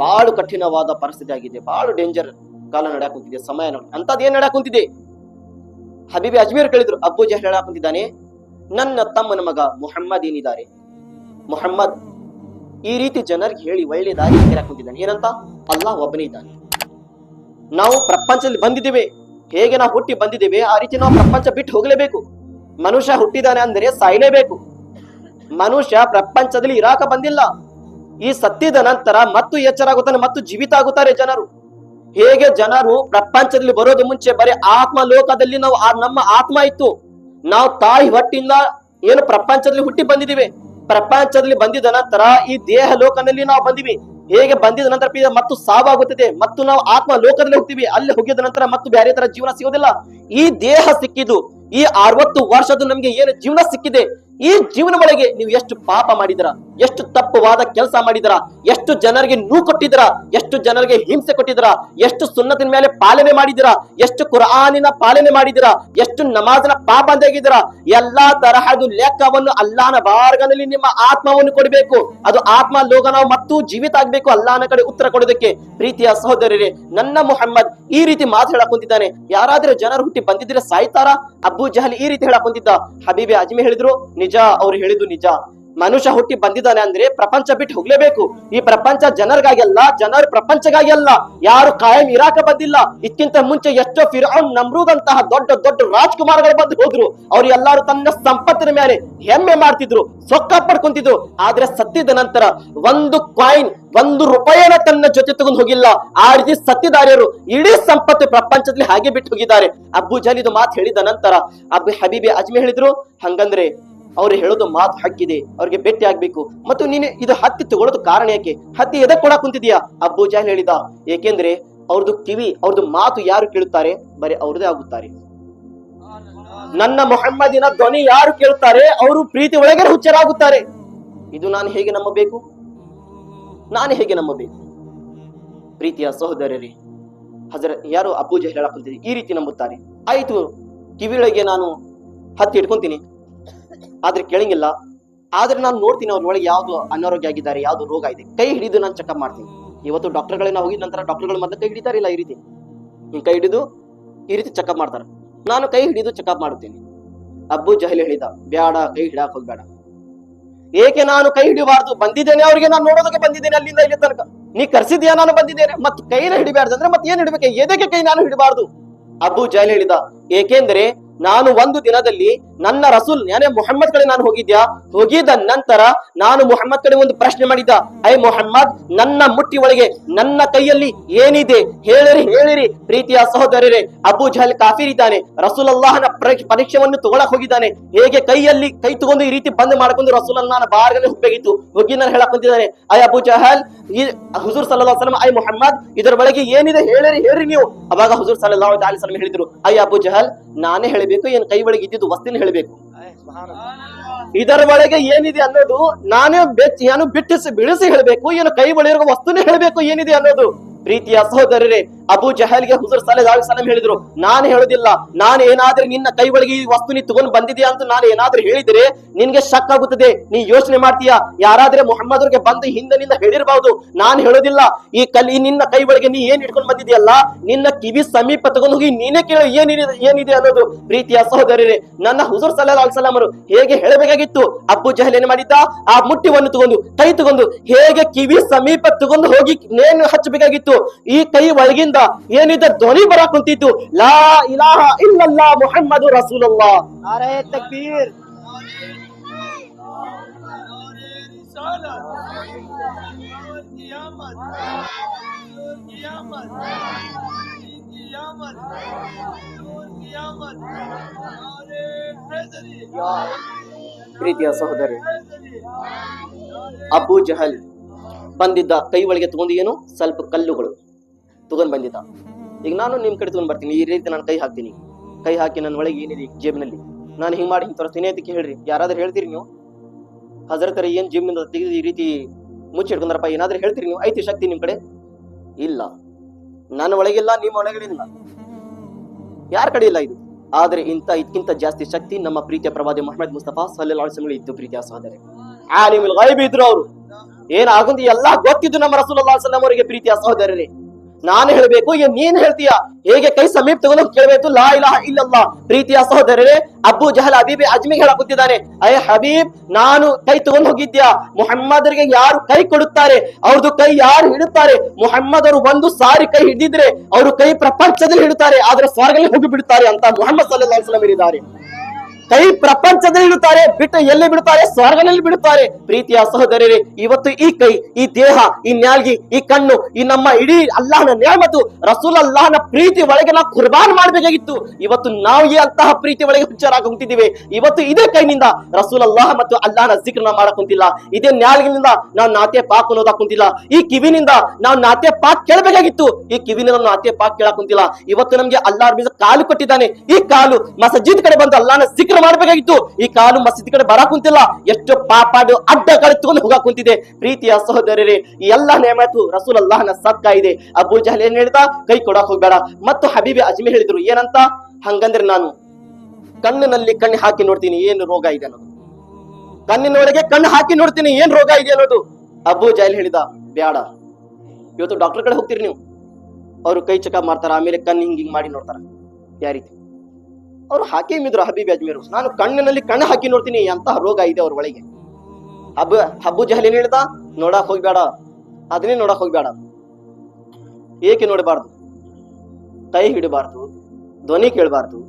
ಬಹಳ ಕಠಿಣವಾದ ಪರಿಸ್ಥಿತಿ ಆಗಿದೆ, ಬಹಳ ಡೇಂಜರ್ ಕಾಲ ನಡ್ಯಾಕ್ ಕುಂತಿದೆ, ಸಮಯ ಅಂತದ್ ಏನ್ ನಡ್ಯಾಕ್ ಕುಂತಿದೆ. ಹಬೀಬೆ ಅಜ್ಮೀರ್ ಕೇಳಿದ್ರು, ಅಬ್ಬು ಜಹಲ್ ಹೇಳಕ್ ಕುಂತಿದ್ದಾನೆ, ನನ್ನ ತಮ್ಮನ ಮಗ ಮುಹಮ್ಮದ್ ಏನಿದ್ದಾರೆ, ಮುಹಮ್ಮದ್ ಈ ರೀತಿ ಜನರಿಗೆ ಹೇಳಿ ಒಳ್ಳೆದಾಗಿ ಹೇಳಕ್ ಕುಂತಿದ್ದಾನೆ. ಏನಂತ? ಅಲ್ಲಾಹ್ ಒಬ್ಬನೇ ಇದ್ದಾನೆ, ನಾವು ಪ್ರಪಂಚದಲ್ಲಿ ಬಂದಿದ್ದೇವೆ, ಹೇಗೆ ನಾವು ಹುಟ್ಟಿ ಬಂದಿದ್ದೇವೆ ಆ ರೀತಿ ನಾವು ಪ್ರಪಂಚ ಬಿಟ್ಟು ಹೋಗ್ಲೇಬೇಕು. ಮನುಷ್ಯ ಹುಟ್ಟಿದಾನೆ ಅಂದರೆ ಸಾಯ್ಲೇಬೇಕು. ಮನುಷ್ಯ ಪ್ರಪಂಚದಲ್ಲಿ ಇರಾಕ ಬಂದಿಲ್ಲ. ಈ ಸತ್ಯದ ನಂತರ ಮತ್ತು ಎಚ್ಚರ ಆಗುತ್ತಾನೆ ಮತ್ತು ಜೀವಿತ ಆಗುತ್ತಾರೆ ಜನರು. ಹೇಗೆ ಜನರು ಪ್ರಪಂಚದಲ್ಲಿ ಬರೋದು ಮುಂಚೆ ಬರೀ ಆತ್ಮ ಲೋಕದಲ್ಲಿ ನಾವು ನಮ್ಮ ಆತ್ಮ ಇತ್ತು, ನಾವು ತಾಯಿ ಹೊಟ್ಟಿಂದ ಏನು ಪ್ರಪಂಚದಲ್ಲಿ ಹುಟ್ಟಿ ಬಂದಿದ್ದೀವಿ. ಪ್ರಪಂಚದಲ್ಲಿ ಬಂದಿದ ನಂತರ ಈ ದೇಹ ಲೋಕದಲ್ಲಿ ನಾವು ಬಂದಿವಿ. ಹೇಗೆ ಬಂದಿದ ನಂತರ ಮತ್ತು ಸಾವಾಗುತ್ತದೆ ಮತ್ತು ನಾವು ಆತ್ಮ ಲೋಕದಲ್ಲಿ ಹೋಗ್ತೀವಿ. ಅಲ್ಲಿ ಹೋಗಿದ ನಂತರ ಮತ್ತು ಬೇರೆ ತರ ಜೀವನ ಸಿಗೋದಿಲ್ಲ. ಈ ದೇಹ ಸಿಕ್ಕಿದ್ದು, ಈ 60 ವರ್ಷದ ನಮ್ಗೆ ಏನು ಜೀವನ ಸಿಕ್ಕಿದೆ, ಈ ಜೀವನ ಒಳಗೆ ನೀವು ಎಷ್ಟು ಪಾಪ ಮಾಡಿದಿರ, ಎಷ್ಟು ತಪ್ಪವಾದ ಕೆಲಸ ಮಾಡಿದಿರ, ಎಷ್ಟು ಜನರಿಗೆ ನೋವು ಕೊಟ್ಟಿದಿರ, ಎಷ್ಟು ಜನರಿಗೆ ಹಿಂಸೆ ಕೊಟ್ಟಿದಿರ, ಎಷ್ಟು ಸುನ್ನತಿನ ಮೇಲೆ ಪಾಲನೆ ಮಾಡಿದಿರ, ಎಷ್ಟು ಕುರ್ಆನಿನ ಪಾಲನೆ ಮಾಡಿದಿರ, ಎಷ್ಟು ನಮಾಜ್ನ ಪಾಬಂದಿಯಾಗಿದ್ದೀರ. ಎಲ್ಲಾ ತರಹದ ಲೆಕ್ಕವನ್ನು ಅಲ್ಲಾಹನ ಬಾರ್ಗನಲ್ಲಿ ನಿಮ್ಮ ಆತ್ಮವನ್ನು ಕೊಡಬೇಕು. ಅದು ಆತ್ಮ ಲೋಕನ ಮತ್ತು ಜೀವಿತ ಆಗ್ಬೇಕು ಅಲ್ಲಾಹನ ಕಡೆ ಉತ್ತರ ಕೊಡೋದಕ್ಕೆ. ಪ್ರೀತಿಯ ಸಹೋದರರೇ, ನನ್ನ ಮುಹಮ್ಮದ್ ಈ ರೀತಿ ಮಾತು ಹೇಳಕ್ ಕುಂತಿದ್ದಾನೆ. ಯಾರಾದ್ರೂ ಜನರು ಹುಟ್ಟಿ ಬಂದಿದ್ರೆ ಸಾಯ್ತಾರ? ಅಬ್ಬು ಜಹಲ್ ಈ ರೀತಿ ಹೇಳಕ್ ಕುಂತಿದ್ದ. ಹಬೀಬೆ ಅಜ್ಮಿ ಹೇಳಿದ್ರು, ನಿಜ, ಅವ್ರು ಹೇಳಿದ್ದು ನಿಜ. ಮನುಷ್ಯ ಹುಟ್ಟಿ ಬಂದಿದ್ದಾನೆ ಅಂದ್ರೆ ಪ್ರಪಂಚ ಬಿಟ್ಟು ಹೋಗ್ಲೇಬೇಕು. ಈ ಪ್ರಪಂಚ ಜನರಿಗಾಗಿ ಅಲ್ಲ, ಜನರು ಪ್ರಪಂಚಗಾಗಿ ಅಲ್ಲ. ಯಾರು ಕಾಯಂ ಇರಾಕ ಬಂದಿಲ್ಲ. ಇದಕ್ಕಿಂತ ಮುಂಚೆ ಎಷ್ಟೋ ಫಿರೌನ್, ನಮ್ರೂದ್ ಅಂತಹ ದೊಡ್ಡ ದೊಡ್ಡ ರಾಜ್ಕುಮಾರಗಳು ಬಂದು ಹೋದ್ರು. ಅವ್ರು ಎಲ್ಲಾರು ತನ್ನ ಸಂಪತ್ತಿನ ಮೇಲೆ ಹೆಮ್ಮೆ ಮಾಡ್ತಿದ್ರು, ಸೊಕ್ಕ ಪಡ್ಕೊಂತಿದ್ರು. ಆದ್ರೆ ಸತ್ತಿದ ನಂತರ ಒಂದು ಕಾಯಿನ್, ಒಂದು ರೂಪಾಯಿನ ತನ್ನ ಜೊತೆ ತಗೊಂಡು ಹೋಗಿಲ್ಲ. ಆ ರೀತಿ ಸತ್ತಿದಾರ್ಯರು ಇಡೀ ಸಂಪತ್ತು ಪ್ರಪಂಚದಲ್ಲಿ ಹಾಗೆ ಬಿಟ್ಟು ಹೋಗಿದ್ದಾರೆ. ಅಬ್ಬು ಜಹಲ್ ಇದು ಮಾತು ಹೇಳಿದ ನಂತರ ಅಬ್ಬು ಹಬೀಬಿ ಅಜ್ಮಿ ಹೇಳಿದ್ರು, ಹಂಗಂದ್ರೆ ಅವ್ರು ಹೇಳೋದು ಮಾತು ಹಕ್ಕಿದೆ, ಅವ್ರಿಗೆ ಭೇಟಿ ಆಗ್ಬೇಕು. ಮತ್ತು ನೀನು ಇದು ಹತ್ತಿ ತಗೊಳ್ಳೋದು ಕಾರಣ ಯಾಕೆ? ಹತ್ತಿ ಎದಕ್ ಕೊಡಕ್ ಕುಂತಿದ್ಯಾ? ಅಬ್ಬು ಜಹಲ್ ಹೇಳಿದ, ಏಕೆಂದ್ರೆ ಅವ್ರದ್ದು ಕಿವಿ, ಅವ್ರದ್ದು ಮಾತು ಯಾರು ಕೇಳುತ್ತಾರೆ? ಬರೀ ಅವ್ರದೇ ಆಗುತ್ತಾರೆ. ನನ್ನ ಮೊಹಮ್ಮದಿನ ಧ್ವನಿ ಯಾರು ಕೇಳುತ್ತಾರೆ ಅವರು ಪ್ರೀತಿ ಒಳಗೆ ಹುಚ್ಚರಾಗುತ್ತಾರೆ. ಇದು ನಾನು ಹೇಗೆ ನಂಬಬೇಕು? ನಾನು ಹೇಗೆ ನಂಬಬೇಕು? ಪ್ರೀತಿಯ ಸಹೋದರರೇ, ಯಾರು ಅಬ್ಬು ಜಹಲ್ ಹೇಳಕ್ ಕುಂತಿದ್ದೆ ಈ ರೀತಿ ನಂಬುತ್ತಾರೆ. ಆಯ್ತು, ಕಿವಿಯೊಳಗೆ ನಾನು ಹತ್ತಿ ಇಟ್ಕೊಂತೀನಿ, ಆದ್ರೆ ಕೇಳಂಗಿಲ್ಲ. ಆದ್ರೆ ನಾನು ನೋಡ್ತೀನಿ ಅವ್ರ ಒಳಗೆ ಯಾವ್ದು ಅನಾರೋಗ್ಯ ಆಗಿದ್ದಾರೆ, ಯಾವ್ದು ರೋಗ ಇದೆ, ಕೈ ಹಿಡಿದು ನಾನು ಚೆಕಪ್ ಮಾಡ್ತೀನಿ. ಇವತ್ತು ಡಾಕ್ಟರ್ಗಳನ್ನ ಹೋಗಿದ ನಂತರ ಡಾಕ್ಟರ್ಗಳು ಮತ್ತೆ ಕೈ ಹಿಡಿತಾರಿಲ್ಲ, ಈ ರೀತಿ ಹಿಂಗ್ ಕೈ ಹಿಡಿದು ಈ ರೀತಿ ಚೆಕಪ್ ಮಾಡ್ತಾರೆ. ನಾನು ಕೈ ಹಿಡಿದು ಚೆಕಪ್ ಮಾಡುತ್ತೇನೆ. ಅಬ್ಬು ಜಹಲ್ ಹೇಳಿದ, ಬ್ಯಾಡ, ಕೈ ಹಿಡಾಕ್ ಹೋಗ್ಬೇಡ. ಏಕೆ ನಾನು ಕೈ ಹಿಡಿಬಾರ್ದು? ಬಂದಿದ್ದೇನೆ, ಅವ್ರಿಗೆ ನಾನು ನೋಡೋದಕ್ಕೆ ಬಂದಿದ್ದೇನೆ ಅಲ್ಲಿಂದ ಇಲ್ಲಿ ತನಕ. ನೀ ಕರ್ಸಿದ್ಯಾ, ನಾನು ಬಂದಿದ್ದೇನೆ. ಮತ್ತೆ ಕೈನ ಹಿಡಿಬಾರ್ದು ಅಂದ್ರೆ ಮತ್ತೆ ಏನ್ ಹಿಡಿಬೇಕು? ಎದಕ್ಕೆ ಕೈ ನಾನು ಹಿಡಿಬಾರ್ದು? ಅಬ್ಬು ಜಹಲ್ ಹೇಳಿದ, ಏಕೆಂದ್ರೆ ನಾನು ಒಂದು ದಿನದಲ್ಲಿ ನನ್ನ ರಸೂಲ್ ಯಾನೇ ಮೊಹಮ್ಮದ್ ಕಡೆ ನಾನು ಹೋಗಿದ್ದ ನಂತರ ನಾನು ಮೊಹಮ್ಮದ್ ಕಡೆ ಒಂದು ಪ್ರಶ್ನೆ ಮಾಡಿದ್ದ, ಐ ಮೊಹಮ್ಮದ್, ನನ್ನ ಮುಟ್ಟಿ ಒಳಗೆ ನನ್ನ ಕೈಯಲ್ಲಿ ಏನಿದೆ ಹೇಳಿರಿ ಹೇಳಿರಿ. ಪ್ರೀತಿಯ ಸಹೋದರರೇ, ಅಬ್ಬು ಜಹಲ್ ಕಾಫಿರ್ ಇದ್ದಾನೆ, ರಸೂಲ್ ಅಲ್ಲಾಹನ ಪರೀಕ್ಷೆಯನ್ನು ತಗೊಳಕ್ ಹೋಗಿದ್ದಾನೆ. ಹೇಗೆ ಕೈಯಲ್ಲಿ ಕೈ ತಗೊಂಡು ಈ ರೀತಿ ಬಂದ್ ಮಾಡ್ಕೊಂಡು ರಸೂಲ್ ಅಲ್ಲಾಹನ ಬಾರ್ಗನೆ ಹೋಗ್ಬೇಕಿತ್ತು, ಹೋಗಿ ನಾನು ಹೇಳಕ್ ಕುಂತಿದ್ದಾನೆ, ಐ ಅಬ್ಬು ಜಹಲ್, ಈ ಹುಜೂರ್ ಸಲ್ಲಲ್ಲಾಹು ಅಲೈಹಿ ವಸಲ್ಲಂ, ಐ ಮೊಹಮ್ಮದ್, ಇದರ ಒಳಗೆ ಏನಿದೆ ಹೇಳಿರಿ ಹೇಳ್ರಿ ನೀವು. ಅವಾಗ ಹುಜೂರ್ ಸಲ್ಲಲ್ಲಾಹು ಅಲೈಹಿ ವಸಲ್ಲಂ ಹೇಳಿದ್ರು, ಐ ಅಬ್ಬು ಜಹಲ್, ನಾನೇ ಹೇಳಬೇಕು, ಏನ್ ಕೈ ಒಳಗೆ ಇದ್ದಿದ್ದು ವಸ್ತುನ ಹೇಳಬೇಕು. ಇದರ ಒಳಗೆ ಏನಿದೆ ಅನ್ನೋದು ನಾನೇ ಬಿಡಿಸಿ ಹೇಳಬೇಕು, ಏನು ಕೈ ಒಳಗಿರುವ ವಸ್ತುನೇ ಹೇಳಬೇಕು ಏನಿದೆ ಅನ್ನೋದು. ಪ್ರೀತಿಯ ಸಹೋದರರೇ, ಅಬು ಜಹಲ್ಗೆ ಹುಜೂರ್ ಸಲ್ಲಲ್ಲಾಹು ಅಲೈಹಿ ವಸಲ್ಲಂ ಹೇಳಿದ್ರು, ನಾನು ಹೇಳುದಿಲ್ಲ, ನಾನು ಏನಾದ್ರೂ ನಿನ್ನ ಕೈ ಒಳಗೆ ಈ ವಸ್ತು ನೀ ತಗೊಂಡು ಬಂದಿದ್ಯಾ ಅಂತ ನಾನು ಏನಾದ್ರೂ ಹೇಳಿದ್ರೆ ನಿನ್ಗೆ ಶಕ್ ಆಗುತ್ತದೆ, ನೀ ಯೋಚನೆ ಮಾಡ್ತೀಯಾ, ಯಾರಾದ್ರೆ ಮೊಹಮ್ಮದ್ರಿಗೆ ಬಂದು ಹಿಂದಿನಿಂದ ಹೇಳಿರಬಹುದು. ನಾನು ಹೇಳೋದಿಲ್ಲ, ಈ ನಿನ್ನ ಕೈ ಒಳಗೆ ನೀ ಏನ್ ಇಟ್ಕೊಂಡು ಬಂದಿದ್ಯಲ್ಲ, ನಿನ್ನ ಕಿವಿ ಸಮೀಪ ತಗೊಂಡು ಹೋಗಿ ನೀನೇ ಕೇಳು ಏನಿದೆ ಅನ್ನೋದು. ಪ್ರೀತಿಯ ಸಹೋದರರೇ, ನನ್ನ ಹುಜೂರ್ ಸಲ್ಲಲ್ಲಾಹು ಅಲೈಹಿ ವಸಲ್ಲಂ ಹೇಗೆ ಹೇಳಬೇಕಾಗಿತ್ತು, ಅಬ್ಬು ಜಹಲ್ ಏನ್ ಮಾಡಿದ್ದ, ಆ ಮುಟ್ಟಿವನ್ನು ತಗೊಂಡು ಕೈ ತಗೊಂಡು ಹೇಗೆ ಕಿವಿ ಸಮೀಪ ತಗೊಂಡು ಹೋಗಿ ನೇಣು ಹಚ್ಚಬೇಕಾಗಿತ್ತು. ಈ ಕೈ ಒಳಗಿಂದ ಏನಿದೆ ಧ್ವನಿ ಬರಕ್ ಕುಂತಿತ್ತು, ಲಾ ಇಲಾಹ ಇಲ್ಲಲ್ಲಾಹ್ ಮುಹಮ್ಮದು ರಸೂಲುಲ್ಲಾಹ್. ನಾರೆ ತಕ್ಬೀರ್. ಪ್ರೀತಿಯ ಸಹೋದರಿ, ಅಬು ಜಹಲ್ ಬಂದಿದ್ದ ಕೈ ಒಳಗೆ ತಗೊಂಡು ಏನು ಸ್ವಲ್ಪ ಕಲ್ಲುಗಳು ತಗೊಂಡ್ ಬಂದಿದ್ದ. ಈಗ ನಾನು ನಿಮ್ ಕಡೆ ತಗೊಂಡ್ ಬರ್ತೀನಿ, ಈ ರೀತಿ ನಾನು ಕೈ ಹಾಕ್ತೀನಿ, ಕೈ ಹಾಕಿ ನನ್ನ ಒಳಗೆ ಏನಿದೆ ಜೇಬ್ನಲ್ಲಿ ನಾನು ಹಿಂಗ್ ಮಾಡಿ ಹಿಂಗ್ ತೋರಿಸ್ತೀನಿ ಅದಕ್ಕೆ ಹೇಳ್ರಿ, ಯಾರಾದ್ರೂ ಹೇಳ್ತೀರಿ ನೀವು? ಹಜರತರ ಏನ್ ಜೇಬ್ನಿಂದ ತೆಗೆದು ಈ ರೀತಿ ಮುಚ್ಚಿಡ್ಕೊಂಡ್ರಪ್ಪ, ಏನಾದ್ರೂ ಹೇಳ್ತೀರಿ ನೀವು? ಐತಿ ಶಕ್ತಿ ನಿಮ್ ಕಡೆ? ಇಲ್ಲ, ನನ್ನ ಒಳಗಿಲ್ಲ, ನಿಮ್ಮ ಒಳಗಡಿಲ್ಲ, ಯಾರ ಕಡೆ ಇಲ್ಲ ಇದು. ಆದ್ರೆ ಇದಕ್ಕಿಂತ ಜಾಸ್ತಿ ಶಕ್ತಿ ನಮ್ಮ ಪ್ರೀತಿಯ ಪ್ರವಾದಿ ಮುಹಮ್ಮದ್ ಮುಸ್ತಫಾ ಸಲ್ಲಲ್ಲಾಹು ಅಲೈಹಿ ವಸಲ್ಲಂ ಇದ್ದು. ಪ್ರೀತಿಯ ಸಹೋದರಿ, ಆಲಿಮುಲ್ ಗೈಬ್ ಇದ್ರು ಅವರು, ಏನಾಗುಂದು ಎಲ್ಲ ಗೊತ್ತಿದ್ದು ನಮ್ಮ ರಸೂಲುಲ್ಲಾಹಿ ಸಲ್ಲಲ್ಲಾಹು ಅಲೈಹಿ ವಸಲ್ಲಂ ಅವರಿಗೆ. ಪ್ರೀತಿಯ ಸಹೋದರರೇ, ನಾನು ಹೇಳ್ಬೇಕು, ನೀನ್ ಹೇಳ್ತೀಯಾ? ಹೇಗೆ ಕೈ ಸಮೀಪ ತಗೊಂಡು ಕೇಳಬೇಕು, ಲಾ ಇಲಾಹ ಇಲ್ಲಲ್ಲಾಹ್. ಪ್ರೀತಿಯ ಸಹೋದರರೇ, ಅಬ್ಬು ಜಹಲ್ ಹಬೀಬ್ ಅಜ್ಮಿಗೆ ಹೇಳಕುತ್ತಿದ್ದಾನೆ, ಅಯ್ಯ ಹಬೀಬ್, ನಾನು ಕೈ ತಗೊಂಡು ಹೋಗಿದ್ಯಾ, ಮುಹಮ್ಮದರಿಗೆ ಯಾರು ಕೈ ಕೊಡುತ್ತಾರೆ, ಅವ್ರದ್ದು ಕೈ ಯಾರು ಹಿಡುತ್ತಾರೆ, ಮುಹಮ್ಮದ್ ಅವರು ಒಂದು ಸಾರಿ ಕೈ ಹಿಡಿದಿದ್ರೆ ಅವರು ಕೈ ಪ್ರಪಂಚದಲ್ಲಿ ಹಿಡುತ್ತಾರೆ, ಆದ್ರೆ ಸ್ವರ್ಗದಲ್ಲಿ ಹೋಗಿ ಬಿಡುತ್ತಾರೆ ಅಂತ ಮುಹಮ್ಮದ್ ಸಲ್ಲಲ್ಲಾಹು ಅಲೈಹಿ ವಸಲ್ಲಂ ಹೇಳಿದ್ದಾರೆ. ಕೈ ಪ್ರಪಂಚದಲ್ಲಿ ಇಡುತ್ತಾರೆ, ಬಿಟ್ಟು ಎಲ್ಲಿ ಬಿಡುತ್ತಾರೆ? ಸ್ವರ್ಗದಲ್ಲಿ ಬಿಡುತ್ತಾರೆ. ಪ್ರೀತಿಯ ಸಹೋದರರೇ, ಇವತ್ತು ಈ ಕೈ, ಈ ದೇಹ, ಈ ನ್ಯಾಲ್ಗಿ, ಈ ಕಣ್ಣು, ಈ ನಮ್ಮ ಇಡೀ ಅಲ್ಲಾಹನ ನೇಮತು, ರಸೂಲ್ ಅಲ್ಲಾಹನ ಪ್ರೀತಿ ಒಳಗೆ ನಾವು ಕುರ್ಬಾನ್ ಮಾಡಬೇಕಾಗಿತ್ತು. ಇವತ್ತು ನಾವು ಈ ಅಂತಹ ಪ್ರೀತಿ ಒಳಗೆ ಹುಚ್ಚರಾಗಿ ಹೊಂಟಿದ್ದೀವಿ. ಇವತ್ತು ಇದೇ ಕೈನಿಂದ ರಸೂಲ್ ಅಲ್ಲಾಹ ಮತ್ತು ಅಲ್ಲಾಹನ ಜಿಕ್ರನ ಮಾಡಕ್ ಕುಂತಿಲ್ಲ, ಇದೇ ನ್ಯಾಲ್ಗಿನಿಂದ ನಾವು ನಾತೆ ಪಾಕ್ ಅನ್ನೋದಕ್ ಕುಂತಿಲ್ಲ, ಈ ಕಿವಿನಿಂದ ನಾವು ನಾತೆ ಪಾಕ್ ಕೇಳಬೇಕಾಗಿತ್ತು, ಈ ಕಿವಿನಿಂದ ನಾವು ನಾತೆ ಪಾಕ್ ಕೇಳಕ್ ಕುಂತಿಲ್ಲ. ಇವತ್ತು ನಮ್ಗೆ ಅಲ್ಲಾಹ್ ಬೀಜ ಕಾಲು ಕೊಟ್ಟಿದ್ದಾನೆ, ಈ ಕಾಲು ಮಸಜಿದ್ ಕಡೆ ಬಂದು ಅಲ್ಲಾಹನ ಜಿಕ್ರ ಮಾಡಬೇಕಾಗಿತ್ತು, ಈ ಕಾಲು ಮಸೀದಿ ಕಡೆ ಬರ ಕುಂತಿಲ್ಲ, ಎಷ್ಟು ಪಾಪಾಡು ಅಡ್ಡ ಕಳೆದುಕೊಂಡು ಹೋಗ ಕುಂತಿದೆ. ಪ್ರೀತಿಯ ಸಹೋದರರೇ, ಈ ಎಲ್ಲಾ ನೇಮತು ರಸೂಲ್ ಅಲ್ಲಾಹನ ಸದ್ಕ ಇದೆ. ಅಬು ಜಹಲ್ ಏನ್ ಹೇಳ್ದ, ಕೈ ಕೊಡಕ್ ಹೋಗ್ಬೇಡ. ಮತ್ತು ಹಬೀಬಿ ಅಜ್ಮಿ ಹೇಳಿದ್ರು ಏನಂತ, ಹಂಗಂದ್ರೆ ನಾನು ಕಣ್ಣಿನಲ್ಲಿ ಕಣ್ಣು ಹಾಕಿ ನೋಡ್ತೀನಿ ಏನು ರೋಗ ಇದೆ ಅನ್ನೋದು, ಕಣ್ಣಿನೊಳಗೆ ಕಣ್ಣು ಹಾಕಿ ನೋಡ್ತೀನಿ ಏನ್ ರೋಗ ಇದೆ ಅನ್ನೋದು. ಅಬು ಜಹಲ್ ಹೇಳಿದ, ಬ್ಯಾಡ. ಇವತ್ತು ಡಾಕ್ಟರ್ ಕಡೆ ಹೋಗ್ತೀರಿ ನೀವು, ಅವರು ಕೈ ಚೆಕಪ್ ಮಾಡ್ತಾರ, ಆಮೇಲೆ ಕಣ್ಣು ಹಿಂಗ್ ಮಾಡಿ ನೋಡ್ತಾರ, ಯಾವ ರೀತಿ ಅವ್ರು ಹಾಕಿ ಇದ್ರು ಹಬೀಬಿ ಅಜ್ಮೀರು, ನಾನು ಕಣ್ಣಿನಲ್ಲಿ ಕಣ್ಣು ಹಾಕಿ ನೋಡ್ತೀನಿ ಎಂತಹ ರೋಗ ಇದೆ ಅವ್ರ ಒಳಗೆ. ಅಬ್ಬು ಜಹಲ್ ಏನ್ ಹೇಳ್ದ, ನೋಡಕ್ ಹೋಗ್ಬೇಡ, ಅದನ್ನೇ ನೋಡಕ್ ಹೋಗ್ಬೇಡ. ಏಕೆ ನೋಡಬಾರ್ದು? ಕೈ ಹಿಡಬಾರ್ದು, ಧ್ವನಿ ಕೇಳಬಾರ್ದು,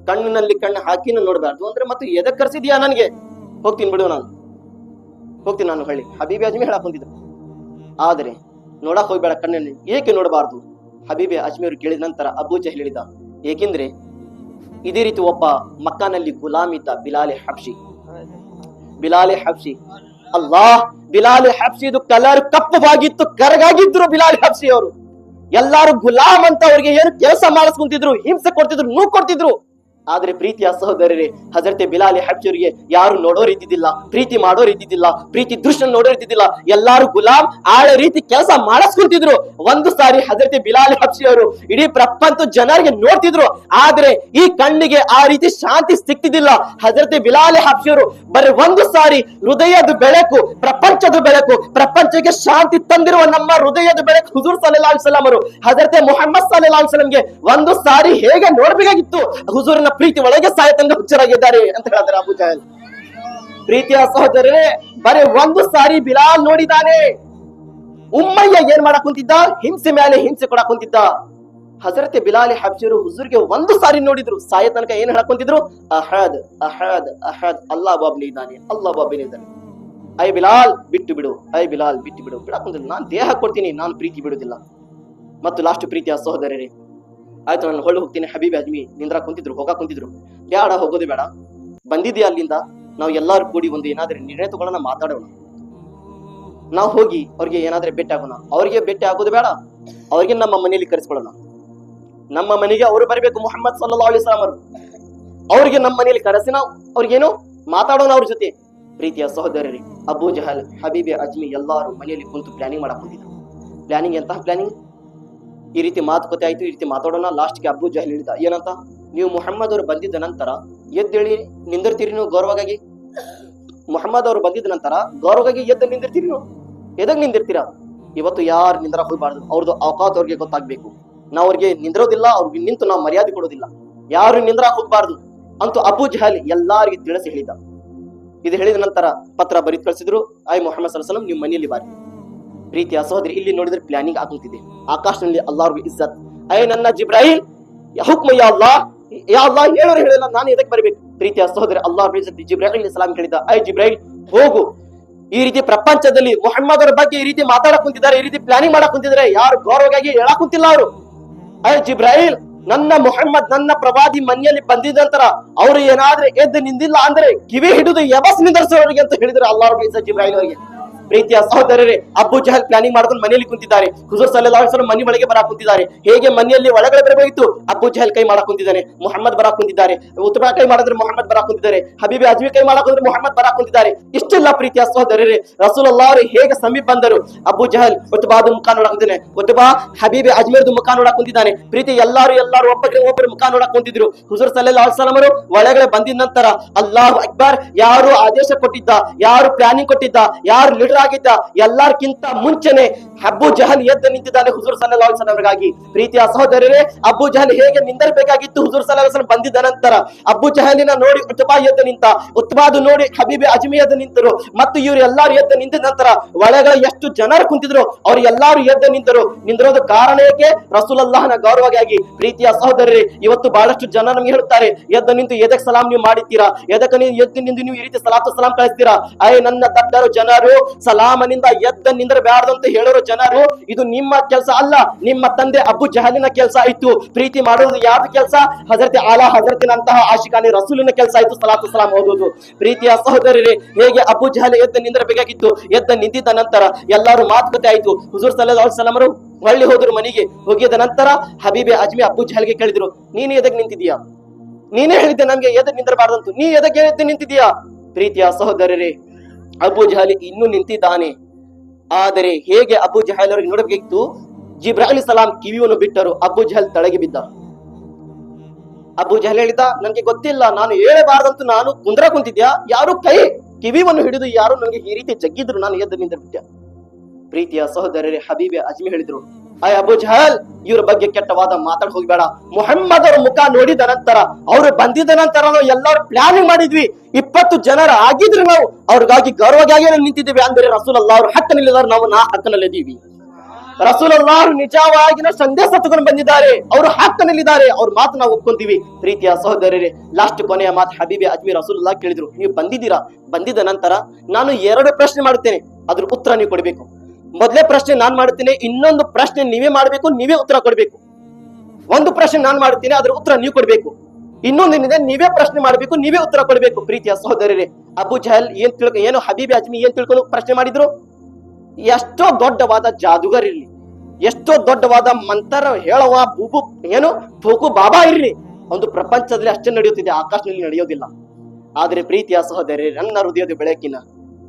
ಕಣ್ಣಿನಲ್ಲಿ ಕಣ್ಣು ಹಾಕಿನ ನೋಡಬಾರ್ದು ಅಂದ್ರೆ ಮತ್ತೆ ಎದಕ್ ಕರ್ಸಿದ್ಯಾ? ನನ್ಗೆ ಹೋಗ್ತೀನಿ ಬಿಡು, ನಾನು ಹೋಗ್ತೀನಿ, ನಾನು ಹೇಳಿ ಹಬೀಬಿ ಅಜ್ಮಿ ಹೇಳಕ್ ಕುಂತಿದ್ರು. ಆದರೆ ನೋಡಕ್ ಹೋಗ್ಬೇಡ ಕಣ್ಣಲ್ಲಿ. ಏಕೆ ನೋಡಬಾರ್ದು? ಹಬೀಬಿ ಅಜ್ಮಿಯವರು ಕೇಳಿದ ನಂತರ ಅಬೂ ಜಹಲ್ ಹೇಳಿದ, ಏಕೆಂದ್ರೆ ಇದೇ ರೀತಿ ಒಬ್ಬ ಮಕ್ಕಾನಲ್ಲಿ ಗುಲಾಮ್ ಇದ್ದ, ಬಿಲಾಲ್ ಹಬ್ಶಿ. ಅಲ್ಲಾಹ್, ಬಿಲಾಲ್ ಹಬ್ಶಿದು ಕಲರ್ ಕಪ್ಪವಾಗಿತ್ತು, ಕರಗಾಗಿದ್ರು ಬಿಲಾಲ್ ಹಬ್ಶಿ ಅವರು. ಎಲ್ಲಾರು ಗುಲಾಮ್ ಅಂತ ಅವ್ರಿಗೆ ಏನು ಕೆಲಸ ಮಾಡಿಸ್ಕೊಂತಿದ್ರು, ಹಿಂಸೆ ಕೊಡ್ತಿದ್ರು, ನೋವು ಕೊಡ್ತಿದ್ರು. ಆದ್ರೆ ಪ್ರೀತಿಯ ಸಹೋದರರೇ, ಹಜರತೆ ಬಿಲಾಲ್ ಹಬ್ಶಿಯವರಿಗೆ ಯಾರು ನೋಡೋರು ಇದ್ದಿದ್ದಿಲ್ಲ, ಪ್ರೀತಿ ಮಾಡೋರು ಇದ್ದಿದ್ದಿಲ್ಲ, ಪ್ರೀತಿ ದೃಶ್ಯ ನೋಡೋರು ಇದ್ದಿದ್ದಿಲ್ಲ. ಎಲ್ಲಾರು ಗುಲಾಮ್ ಆಳ ರೀತಿ ಕೆಲಸ ಮಾಡಿಸ್ಕೊಂತಿದ್ರು. ಒಂದು ಸಾರಿ ಹಜರತೆ ಬಿಲಾಲ್ ಹಬ್ಶಿ ಅವರು ಇಡೀ ಪ್ರಪಂಚ ಜನರಿಗೆ ನೋಡ್ತಿದ್ರು, ಆದ್ರೆ ಈ ಕಣ್ಣಿಗೆ ಆ ರೀತಿ ಶಾಂತಿ ಸಿಕ್ತಿದ್ದಿಲ್ಲ. ಹಜರತೆ ಬಿಲಾಲ್ ಹಬ್ಶಿ ಅವರು ಬರೀ ಒಂದು ಸಾರಿ ಹೃದಯದ ಬೆಳಕು, ಪ್ರಪಂಚದ ಬೆಳಕು, ಪ್ರಪಂಚಕ್ಕೆ ಶಾಂತಿ ತಂದಿರುವ ನಮ್ಮ ಹೃದಯದ ಬೆಳಕು ಹುಜೂರ್ ಸಲ್ಲಲ್ಲಾಹು ಅಲೈಹಿ ವಸಲ್ಲಂ ಅವರು ಹಜರತೆ ಮುಹಮ್ಮದ್ ಸಲ್ಲಲ್ಲಾಹು ಅಲೈಹಿ ವಸಲ್ಲಂಗೆ ಒಂದು ಸಾರಿ ಹೇಗೆ ನೋಡ್ಬೇಕಾಗಿತ್ತು, ಹುಜೂರಿನ ಪ್ರೀತಿ ಒಳಗೆ ಸಾಯತಂಗ ಹುಚ್ಚರಾಗಿದ್ದಾರೆ ಅಂತ ಹೇಳ್ತಾರೆ ಅಬೂ ಜಹಲ್. ಪ್ರೀತಿಯ ಸಹೋದರರೇ, ಬರೀ ಒಂದು ಸಾರಿ ಬಿಲಾಲ್ ನೋಡಿದಾನೆ. ಉಮ್ಮಯ್ಯ ಏನ್ ಮಾಡಕ್ ಕುಂತಿದ್ದ? ಹಿಂಸೆ ಮೇಲೆ ಹಿಂಸೆ ಕೊಡಕ್ ಕುಂತಿದ್ದ. ಹಜರತೆ ಬಿಲಾಲ್ ಹಬ್ಶಿಯವರು ಹುಜೂರ್ಗೆ ಒಂದು ಸಾರಿ ನೋಡಿದ್ರು, ಸಾಯ ತನಕ ಏನ್ ಹೇಳಕ್ ಕುಂತಿದ್ರು? ಅಹದ್ ಅಹದ್ ಅಹದ್, ಅಲ್ಲಾಹ್ ಒಬ್ಬನೇ ಇದ್ದಾನೆ, ಅಲ್ಲಾಹ್ ಒಬ್ಬನೇ ಇದ್ದಾನೆ. ಐ ಬಿಲಾಲ್ ಬಿಟ್ಟು ಬಿಡು, ಐ ಬಿಲಾಲ್ ಬಿಟ್ಟು ಬಿಡು, ಬಿಡಕ್ ಕುಂತಿದ್ರು. ನಾನು ದೇಹ ಕೊಡ್ತೀನಿ, ನಾನು ಪ್ರೀತಿ ಬಿಡುದಿಲ್ಲ. ಮತ್ತು ಲಾಸ್ಟ್ ಪ್ರೀತಿಯ ಸಹೋದರರೇ, ಆಯ್ತು ನಾನು ಹೊಳ್ಳಿ ಹೋಗ್ತೀನಿ, ಹಬೀಬಿ ಅಜ್ಮಿ ನಿಂದ್ರ ಕುಂತಿದ್ರು, ಹೋಗಕ್ ಕುಂತಿದ್ರು. ಬೇಡ, ಹೋಗೋದು ಬೇಡ, ಬಂದಿದ್ಯಾ ಅಲ್ಲಿಂದ, ನಾವು ಎಲ್ಲಾರು ಕೂಡಿ ಒಂದು ಏನಾದ್ರೆ ನಿರ್ಣಯ ತಗೊಳ್ಳೋಣ, ಮಾತಾಡೋಣ. ನಾವು ಹೋಗಿ ಅವ್ರಿಗೆ ಏನಾದ್ರೆ ಭೇಟಿ ಆಗೋಣ. ಅವ್ರಿಗೆ ಭೇಟಿ ಆಗೋದು ಬೇಡ, ಅವ್ರಿಗೆ ನಮ್ಮ ಮನೆಯಲ್ಲಿ ಕರೆಸ್ಕೊಳ್ಳೋಣ. ನಮ್ಮ ಮನೆಗೆ ಅವರು ಬರಬೇಕು, ಮುಹಮ್ಮದ್ ಸಲ್ಲಲ್ಲಾಹು ಅಲೈಹಿ ವಸಲ್ಲಂ ಅವರು. ಅವ್ರಿಗೆ ನಮ್ಮ ಮನೆಯಲ್ಲಿ ಕರೆಸಿ ನಾವು ಅವ್ರಿಗೇನು ಮಾತಾಡೋಣ ಅವ್ರ ಜೊತೆ. ಪ್ರೀತಿಯ ಸಹೋದರರೇ, ಅಬೂ ಜಹಲ್, ಹಬೀಬಿ ಅಜ್ಮಿ ಎಲ್ಲಾರು ಮನೆಯಲ್ಲಿ ಕುಂತು ಪ್ಲಾನಿಂಗ್ ಮಾಡಕ್ ಕುಂತಿದ್ರು. ಪ್ಲಾನಿಂಗ್ ಎಂತಹ ಪ್ಲಾನಿಂಗ್? ಈ ರೀತಿ ಮಾತುಕತೆ ಆಯ್ತು, ಈ ರೀತಿ ಮಾತಾಡೋಣ. ಲಾಸ್ಟ್ಗೆ ಅಬೂ ಜಹಲ್ ಹೇಳಿದ, ಏನಂತ? ನೀವು ಮುಹಮ್ಮದ್ ಅವರು ಬಂದಿದ್ದ ನಂತರ ಎದ್ದೇಳಿ ನಿಂದಿರ್ತೀರಿ ನೀವು ಗೌರವವಾಗಿ. ಮುಹಮ್ಮದ್ ಅವರು ಬಂದಿದ್ದ ನಂತರ ಗೌರವವಾಗಿ ಎದ್ದು ನಿಂದಿರ್ತೀರಿ ನೀವು. ಎದಕ್ ನಿಂದಿರ್ತೀರಾ? ಇವತ್ತು ಯಾರು ನಿಂದ್ರ ಹೋಗ್ಬಾರ್ದು, ಅವ್ರದ್ದು ಅವಕಾಶ ಅವ್ರಿಗೆ ಗೊತ್ತಾಗ್ಬೇಕು. ನಾವು ಅವ್ರಿಗೆ ನಿಂದಿರೋದಿಲ್ಲ, ಅವ್ರಿಗೆ ನಿಂತು ನಾವು ಮರ್ಯಾದೆ ಕೊಡೋದಿಲ್ಲ, ಯಾರು ನಿಂದ್ರ ಹೋಗ್ಬಾರ್ದು ಅಂತೂ ಅಬೂ ಜಹಲ್ ಎಲ್ಲಾರಿಗೆ ತಿಳಿಸಿ ಹೇಳಿದ. ಇದು ಹೇಳಿದ ನಂತರ ಪತ್ರ ಬರೀದ್ ಕಳಿಸಿದ್ರು, ಐ ಮುಹಮ್ಮದ್ ಸಲ್ಲಲ್ಲಾಹು ಅಲೈಹಿ ವಸಲ್ಲಂ ನೀವು ಮನೆಯಲ್ಲಿ ಬಾರಿ. ಪ್ರೀತಿಯ ಸಹೋದರಿ, ಇಲ್ಲಿ ನೋಡಿದ್ರೆ ಪ್ಲಾನಿಂಗ್ ಆಗುತ್ತಿದೆ. ಆಕಾಶದಲ್ಲಿ ಅಲ್ಲಾಹ್ಗೆ ಇಜ್ಜತ್. ಐ ನನ್ನ ಜಿಬ್ರಾಯಿಲ್, ಹುಕ್ಮ ಯಾ ಅಲ್ಲಾಹ್, ಯಾ ಅಲ್ಲಾಹ್ ಹೇಳೋರು ಹೇಳಿಲ್ಲ, ನಾನು ಎದಕ್ಕೆ ಬರಬೇಕು? ಪ್ರೀತಿಯ ಸಹೋದರಿ, ಅಲ್ಲಾಹ್ ಜಿಬ್ರಾಯಿಲ್ ಅಲೈಹಿ ಸಲಾಂ ಹೇಳಿದ, ಐ ಜಿಬ್ರಾಯಿಲ್ ಹೋಗು, ಈ ರೀತಿ ಪ್ರಪಂಚದಲ್ಲಿ ಮುಹಮ್ಮದ್ ಅವರ ಬಗ್ಗೆ ಈ ರೀತಿ ಮಾತಾಡಕ್ ಕುಂತಿದ್ದಾರೆ, ಈ ರೀತಿ ಪ್ಲಾನಿಂಗ್ ಮಾಡಕ್ ಕುಂತಿದ್ದಾರೆ, ಯಾರು ಗೌರವವಾಗಿ ಹೇಳಕ್ ಕುಂತಿಲ್ಲ ಅವರು. ಐ ಜಿಬ್ರಾಯಿಲ್, ನನ್ನ ಮುಹಮ್ಮದ್, ನನ್ನ ಪ್ರವಾದಿ ಮನೆಯಲ್ಲಿ ಬಂದಿದ ನಂತರ ಅವರು ಏನಾದ್ರೆ ಎದ್ದು ನಿಂದಿಲ್ಲ ಅಂದ್ರೆ ಕಿವಿ ಹಿಡಿದು ಎಬಸ್ ನಿಂದರ್ಸೋರಿಗೆ ಅಂತ ಹೇಳಿದ್ರು ಅಲ್ಲಾಹ್ ಜಿಬ್ರಾಯಿಲ್ ಅವರಿಗೆ. ಪ್ರೀತಿಯ ಸಹೋದರರೇ, ಅಬೂ ಜಹಲ್ ಪ್ಲಾನಿಂಗ್ ಮಾಡ್ಕೊಂಡು ಮನೆಯಲ್ಲಿ ಕುಂತಿದ್ದಾರೆ. ಹುಜೂರ್ ಸಲ್ಲಲ್ಲಾಹು ಅಲೈಹಿ ವಸಲ್ಲಂ ಮನೆ ಒಳಗೆ ಬರಾಕ್ ಕುಂತಿದ್ದಾರೆ. ಹೇಗೆ ಮನೆಯಲ್ಲಿ ಒಳಗಡೆ ಬರಬೇಕಿತ್ತು, ಅಬೂ ಜಹಲ್ ಕೈ ಮಾಡಕ್ ಕುಂತಿದ್ದಾನೆ, ಮುಹಮ್ಮದ್ ಬರಾಕ್ ಕುಂತಿದ್ದಾರೆ. ಉತ್ಬಾ ಕೈ ಮಾಡಿದ್ರೆ ಮುಹಮ್ಮದ್ ಬರಾಕ್ ಕುಂತಿದ್ದಾರೆ. ಹಬೀಬಿ ಅಜ್ಮಿ ಕೈ ಮಾಡಕ್ ಹೋದ್ರೆ ಮುಹಮ್ಮದ್ ಬರಾಕ್ ಕುಂತಿದ್ದಾರೆ. ಇಷ್ಟೆಲ್ಲ ಪ್ರೀತಿಯ ಸಹೋದರರೇ, ರಸೂಲುಲ್ಲಾಹ್ ಅವರು ಹೇಗೆ ಸಮೀಪ ಬಂದರು. ಅಬೂ ಜಹಲ್ ಉತ್ಬಾದು ಮುಖ ನೋಡಕ್ ಕುಂತಿದ್ದಾನೆ, ಉತ್ಬಾ ಹಬೀಬಿ ಅಜ್ಮೀರ್ದು ಮುಖ ನೋಡಕ್ ಕುಂತಿದ್ದಾನೆ. ಪ್ರೀತಿ ಎಲ್ಲಾರು ಒಬ್ಬರು ಮುಖ ನೋಡಕ್ ಕುಂತಿದ್ರು. ಹುಜೂರ್ ಸಲ್ಲಲ್ಲಾಹು ಅಲೈಹಿ ವಸಲ್ಲಂ ಅವರು ಒಳಗಡೆ ಬಂದಿದ ನಂತರ ಅಲ್ಲಾಹು ಅಕ್ಬರ್, ಯಾರು ಆದೇಶ ಕೊಟ್ಟಿದ್ದ, ಯಾರು ಪ್ಲಾನಿಂಗ್ ಕೊಟ್ಟಿದ್ದ, ಯಾರು ಲೀಡರ್ ಆಗಿದ್ದ, ಎಲ್ಲಾರ್ಕಿಂತ ಮುಂಚೆನೆ ಅಬೂ ಜಹಲ್ ಎದ್ದು ನಿಂತಿದ್ದಾನೆ ಹುಜೂರ್ ಸಲ್ಲಲ್ಲಾಹು ಅಲೈಹಿ ವಸಲ್ಲಂ ಅವರಿಗಾಗಿ. ಪ್ರೀತಿಯ ಸಹೋದರರೇ, ಅಬೂ ಜಹಲ್ ಹೇಗೆ ನಿಂದಿರಬೇಕಾಗಿತ್ತು, ಹುಜೂರ್ ಸಲ್ಲಲ್ಲಾಹು ಅಲೈಹಿ ವಸಲ್ಲಂ ಬಂದಿದ್ದ ನಂತರ ಅಬೂ ಜಹಲಿನ ನೋಡಿ ಉತ್ಬಾ ಎದ್ದು ನಿಂತ, ಉತ್ಬಾದು ನೋಡಿ ಹಬೀಬಿ ಅಜ್ಮಿ ಎದ್ದು ನಿಂತರು. ಮತ್ತು ಇವರು ಎಲ್ಲಾರು ಎದ್ದು ನಿಂತ ನಂತರ ಒಳಗಡೆ ಎಷ್ಟು ಜನರು ಕುಂತಿದ್ರು ಅವ್ರು ಎಲ್ಲಾರು ಎದ್ದು ನಿಂತರು. ನಿಂದಿರೋದು ಕಾರಣ ಏಕೆ? ರಸೂಲುಲ್ಲಾಹನ ಗೌರವವಾಗಿ. ಪ್ರೀತಿಯ ಸಹೋದರರೇ, ಇವತ್ತು ಬಹಳಷ್ಟು ಜನ ನಮ್ಗೆ ಹೇಳುತ್ತಾರೆ, ಎದ್ದು ನಿಂತು ಎದಕ್ ಸಲಾಂ ನೀವು ಮಾಡಿದ್ದೀರಾ, ಎದಕ್ಕೆ ನೀವು ಎದ್ದು ನಿಂತು ನೀವು ಈ ರೀತಿ ಸಲಾತು ಸಲಾಂ ಕಳಿಸ್ತೀರಾ? ಐ ನನ್ನ ದಡ್ಡರು ಜನರು, ಸಲಾಮನಿಂದ ಎದ್ದ ನಿಂದಿರಬಾರ್ದು ಅಂತ ಹೇಳೋರು ಜನರು, ಇದು ನಿಮ್ಮ ಕೆಲಸ ಅಲ್ಲ, ನಿಮ್ಮ ತಂದೆ ಅಬೂ ಜಹಲಿನ ಕೆಲಸ ಆಯ್ತು. ಪ್ರೀತಿ ಮಾಡೋದು ಯಾರ್ದು ಕೆಲಸ? ಹಜರತ್ ಆಲಾ ಹಜರತಿನಂತಹ ಆಶಿಕಾನಿ ರಸೂಲಿನ ಕೆಲಸ ಆಯ್ತು ಸಲಾತು ಸಲಾಂ ಓದೋದು. ಪ್ರೀತಿಯ ಸಹೋದರರೇ, ಹೇಗೆ ಅಬೂ ಜಹಲ್ ಎದ್ದು ನಿಂದಿರಬೇಕಾಗಿತ್ತು, ಎದ್ದು ನಿಂತಿದ್ದ ನಂತರ ಎಲ್ಲರೂ ಮಾತುಕತೆ ಆಯ್ತು. ಹುಜೂರ್ ಸಲ್ಲಲ್ಲಾಹು ಅಲೈಹಿ ವಸಲ್ಲಂ ಅವರು ಹೊಳ್ಳಿ ಹೋದ್ರು ಮನೆಗೆ. ಹೋಗಿದ ನಂತರ ಹಬೀಬಿ ಅಜ್ಮಿ ಅಬೂ ಜಹಲ್ಗೆ ಕೇಳಿದ್ರು, ನೀನು ಎದಕ್ ನಿಂತಿದೀಯಾ? ನೀನೇ ಹೇಳಿದ್ದೆ ನಮ್ಗೆ ಎದ್ದು ನಿಂದಿರಬಾರ್ದಂತೂ, ನೀ ಎದಕ್ಕೆ ಎದ್ದು ನಿಂತಿದೀಯಾ? ಪ್ರೀತಿಯ ಸಹೋದರರೇ, ಅಬೂ ಜಹಲ್ ಇನ್ನೂ ನಿಂತಿದ್ದಾನೆ. ಆದರೆ ಹೇಗೆ ಅಬೂ ಜಹಲ್ ಅವರಿಗೆ ನೋಡಬೇಕಿತ್ತು, ಜಿಬ್ರಾಯಿಲ್ ಸಲಾಂ ಕಿವಿಯನ್ನು ಬಿಟ್ಟರು, ಅಬೂ ಜಹಲ್ ತಳಗೆ ಬಿದ್ದ. ಅಬೂ ಜಹಲ್ ಹೇಳಿದ, ನನ್ಗೆ ಗೊತ್ತಿಲ್ಲ, ನಾನು ಹೇಳಬಾರ್ದಂತೂ ನಾನು ಕುಂತಿದ್ಯಾ, ಯಾರು ಕೈ ಕಿವಿಯನ್ನು ಹಿಡಿದು ಯಾರು ನನಗೆ ಈ ರೀತಿ ಜಗ್ಗಿದ್ರು, ನಾನು ಎದ್ದು ನಿಂತಿರ್ಬಿಟ್ಟೆ. ಪ್ರೀತಿಯ ಸಹೋದರರೇ, ಹಬೀಬಿ ಅಜ್ಮಿ ಹೇಳಿದ್ರು, ಅಬು ಜಹಲ್ ಇವ್ರ ಬಗ್ಗೆ ಕೆಟ್ಟವಾದ ಮಾತಾಡ್ ಹೋಗ್ಬೇಡ. ಮುಹಮ್ಮದ್ ಅವ್ರ ಮುಖ ನೋಡಿದ ನಂತರ, ಅವ್ರು ಬಂದಿದ ನಂತರ ನಾವು ಎಲ್ಲರೂ ಪ್ಲಾನಿಂಗ್ ಮಾಡಿದ್ವಿ. 20 ಜನರ ಆಗಿದ್ರು ನಾವು ಅವ್ರಿಗಾಗಿ ಗೌರವವಾಗಿ ನಿಂತಿದ್ದೀವಿ. ಅಂದ್ರೆ ರಸೂಲುಲ್ಲಾಹ ಅವ್ರ ಹಕ್ಕನಲ್ಲಿದ್ದಾರೆ, ನಾವು ಹಕ್ಕನಲ್ಲಿದ್ದೀವಿ. ರಸೂಲುಲ್ಲಾಹ ನಿಜವಾಗಿನ ಸಂದೇಶ ತಗೊಂಡು ಬಂದಿದ್ದಾರೆ, ಅವರು ಹಕ್ಕನಲ್ಲಿದ್ದಾರೆ, ಅವ್ರ ಮಾತು ನಾವು ಒಪ್ಕೊಂತೀವಿ. ಪ್ರೀತಿಯ ಸಹೋದರರೇ, ಲಾಸ್ಟ್ ಕೊನೆಯ ಮಾತು ಹಬೀಬೆ ಅಜ್ಮಿ ರಸೂಲುಲ್ಲಾಹ ಕೇಳಿದ್ರು, ನೀವು ಬಂದಿದ್ದೀರಾ, ಬಂದಿದ ನಂತರ ನಾನು 2 ಪ್ರಶ್ನೆ ಮಾಡುತ್ತೇನೆ, ಅದ್ರ ಉತ್ತರ ನೀವು ಕೊಡ್ಬೇಕು. ಮೊದಲೇ ಪ್ರಶ್ನೆ ನಾನ್ ಮಾಡ್ತೇನೆ, ಇನ್ನೊಂದು ಪ್ರಶ್ನೆ ನೀವೇ ಮಾಡ್ಬೇಕು, ನೀವೇ ಉತ್ತರ ಕೊಡ್ಬೇಕು. ಒಂದು ಪ್ರಶ್ನೆ ನಾನ್ ಮಾಡ್ತೀನಿ, ಅದ್ರ ಉತ್ತರ ನೀವು ಕೊಡ್ಬೇಕು. ಇನ್ನೊಂದೇನಿದೆ, ನೀವೇ ಪ್ರಶ್ನೆ ಮಾಡ್ಬೇಕು, ನೀವೇ ಉತ್ತರ ಕೊಡ್ಬೇಕು. ಪ್ರೀತಿಯ ಸಹೋದರರೇ, ಅಬು ಜಹಲ್ ಏನು ಹಬೀಬೆ ಅಜ್ಮಿ ಏನ್ ತಿಳ್ಕೊಂಡು ಪ್ರಶ್ನೆ ಮಾಡಿದ್ರು? ಎಷ್ಟೋ ದೊಡ್ಡವಾದ ಜಾದುಗರ್ ಇರ್ಲಿ, ಎಷ್ಟೋ ದೊಡ್ಡವಾದ ಮಂತರ ಹೇಳುವ ಬೂಬು ಏನು ಫೋಕು ಬಾಬಾ ಇರ್ಲಿ, ಒಂದು ಪ್ರಪಂಚದಲ್ಲಿ ಅಷ್ಟೇ ನಡೆಯುತ್ತಿದೆ, ಆಕಾಶದಲ್ಲಿ ನಡೆಯೋದಿಲ್ಲ. ಆದ್ರೆ ಪ್ರೀತಿಯ ಸಹೋದರರೇ, ನನ್ನ ಹೃದಯದ ಬೆಳಕಿನ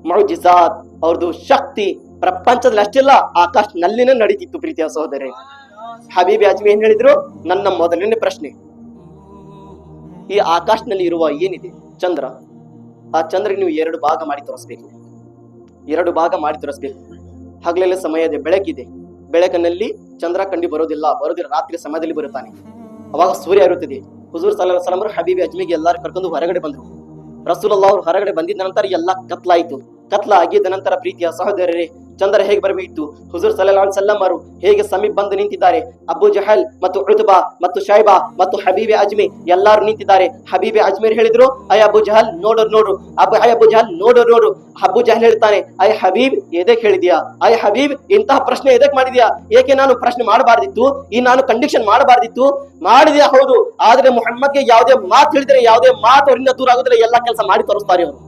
ಮುಅ್ಜಿಜಾತ್ ಅವ್ರದ್ದು ಶಕ್ತಿ ಪ್ರಪಂಚದಲ್ಲಿ ಅಷ್ಟಿಲ್ಲ, ಆಕಾಶನಲ್ಲಿನೇ ನಡೀತಿತ್ತು. ಪ್ರೀತಿಯ ಸಹೋದರರೇ, ಹಬೀಬೆ ಅಜ್ಮಿ ಏನ್ ಹೇಳಿದ್ರು? ನನ್ನ ಮೊದಲನೇ ಪ್ರಶ್ನೆ, ಈ ಆಕಾಶನಲ್ಲಿ ಇರುವ ಏನಿದೆ ಚಂದ್ರ, ಆ ಚಂದ್ರಗೆ ನೀವು 2 ಭಾಗ ಮಾಡಿ ತೋರಿಸ್ಬೇಕು. 2 ಭಾಗ ಮಾಡಿ ತೋರಿಸ್ಬೇಕು. ಹಗಲೆಲ್ಲ ಸಮಯದ ಬೆಳಕಿದೆ, ಬೆಳಕಿನಲ್ಲಿ ಚಂದ್ರ ಕಂಡು ಬರೋದಿಲ್ಲ, ರಾತ್ರಿ ಸಮಯದಲ್ಲಿ ಬರುತ್ತಾನೆ, ಅವಾಗ ಸೂರ್ಯ ಇರುತ್ತದೆ. ಹುಜೂರ್ ಸಲ್ಲಲ್ಲಾಹು ಅಲೈಹಿ ವಸಲ್ಲಂ ಹಬೀಬೆ ಅಜ್ಮಿಗೆ ಎಲ್ಲರೂ ಕರ್ಕೊಂಡು ಹೊರಗಡೆ ಬಂದ್ರು. ರಸೂಲುಲ್ಲಾಹ ಅವರು ಹೊರಗಡೆ ಬಂದಿದ್ದ ನಂತರ ಎಲ್ಲ ಕತ್ಲಾಯಿತು. ಕತ್ಲ ಆಗಿದ್ದ ನಂತರ ಪ್ರೀತಿಯ ಸಹೋದರರೇ, ಚಂದ್ರ ಹೇಗೆ ಬರಬೇಕಿತ್ತು? ಹುಜೂರ್ ಸಲ್ಲಲ್ಲಾಹು ಅಲೈಹಿ ವಸಲ್ಲಂ ಅವರು ಹೇಗೆ ಸಮೀಪ ಬಂದು ನಿಂತಿದ್ದಾರೆ, ಅಬು ಜಹಲ್ ಮತ್ತು ಉತ್ಬಾ ಮತ್ತು ಶೈಬಾ ಮತ್ತು ಹಬೀಬೆ ಅಜ್ಮಿ ಎಲ್ಲರೂ ನಿಂತಿದ್ದಾರೆ. ಹಬೀಬೆ ಅಜ್ಮೀರ್ ಹೇಳಿದ್ರು, ಅಯ್ಯ ಅಬು ಜಹಲ್ ನೋಡು. ಅಬು ಜಹಲ್ ನೋಡು. ಅಬು ಜಹಲ್ ಹೇಳ್ತಾನೆ, ಅಯ್ಯ ಹಬೀಬ್ ಎದಕ್ ಹೇಳಿದ್ಯಾ? ಅಯ್ಯ ಹಬೀಬ್ ಇಂತಹ ಪ್ರಶ್ನೆ ಎದಕ್ ಮಾಡಿದ್ಯಾ? ಏಕೆ ನಾನು ಪ್ರಶ್ನೆ ಮಾಡಬಾರ್ದಿತ್ತು? ನಾನು ಕಂಡೀಷನ್ ಮಾಡಬಾರ್ದಿತ್ತು? ಮಾಡಿದ್ಯಾ, ಹೌದು. ಆದ್ರೆ ಮುಹಮ್ಮದ್ಗೆ ಯಾವುದೇ ಮಾತು ಹೇಳಿದ್ರೆ, ಯಾವುದೇ ಮಾತು ಅವರಿಂದ ದೂರ ಆಗೋದಿಲ್ಲ, ಎಲ್ಲಾ ಕೆಲಸ ಮಾಡಿ ತೋರಿಸ್ತಾರೆ ಅವರು,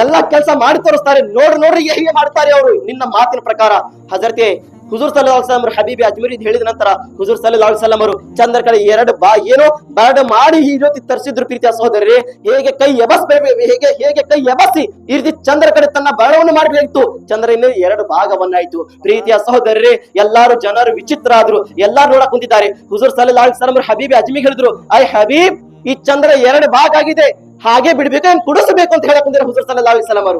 ಎಲ್ಲಾ ಕೆಲಸ ಮಾಡಿ ತೋರಿಸ್ತಾರೆ. ನೋಡ್ರಿ ಹೇಗೆ ಮಾಡ್ತಾರೆ ಅವರು ನಿನ್ನ ಮಾತಿನ ಪ್ರಕಾರ. ಹಜರತೆ ಹುಜೂರ್ ಸಲ್ಲಲ್ಲಾಹು ಅಲೈಹಿ ವಸಲ್ಲಂ ಹಬೀಬೆ ಅಜ್ಮೀರ್ ಹೇಳಿದ ನಂತರ ಹುಜೂರ್ ಸಲ್ಲಲ್ಲಾಹು ಅಲೈಹಿ ವಸಲ್ಲಂ ಅವರು ಚಂದ್ರ ಕಡೆ 2 ಬರಡು ಮಾಡಿ ಈ ರೀತಿ ತರಿಸಿದ್ರು. ಪ್ರೀತಿಯ ಸಹೋದರರೇ, ಹೇಗೆ ಕೈ ಎಬಸಿ ಈ ರೀತಿ ಚಂದ್ರ ಕಡೆ ತನ್ನ ಬರಡವನ್ನು ಮಾಡಬೇಕಿತ್ತು. ಚಂದ್ರ ಇನ್ನು 2 ಭಾಗವನ್ನಾಯ್ತು. ಪ್ರೀತಿಯ ಸಹೋದರರೇ, ಎಲ್ಲಾರು ಜನರು ವಿಚಿತ್ರ ಆದ್ರು, ಎಲ್ಲಾರು ನೋಡಕ್ ಕುಂತಿದ್ದಾರೆ. ಹುಜೂರ್ ಸಲ್ಲಲ್ಲಾಹು ಅಲೈಹಿ ವಸಲ್ಲಂ ಹಬೀಬೆ ಅಜ್ಮಿ ಹೇಳಿದ್ರು, ಅಯ್ಯ ಹಬೀಬ್, ಈ ಚಂದ್ರ 2 ಭಾಗ ಆಗಿದೆ, ಹಾಗೆ ಬಿಡ್ಬೇಕು, ಕುಡಿಸಬೇಕು ಅಂತ ಹೇಳಕ್ ಕುಂತಿದ್ದಾರೆ ಹುಜೂರ್ ಸಲ್ಲಲ್ಲಾಹು ಅಲೈಹಿ ವಸಲ್ಲಂ ಅವರು.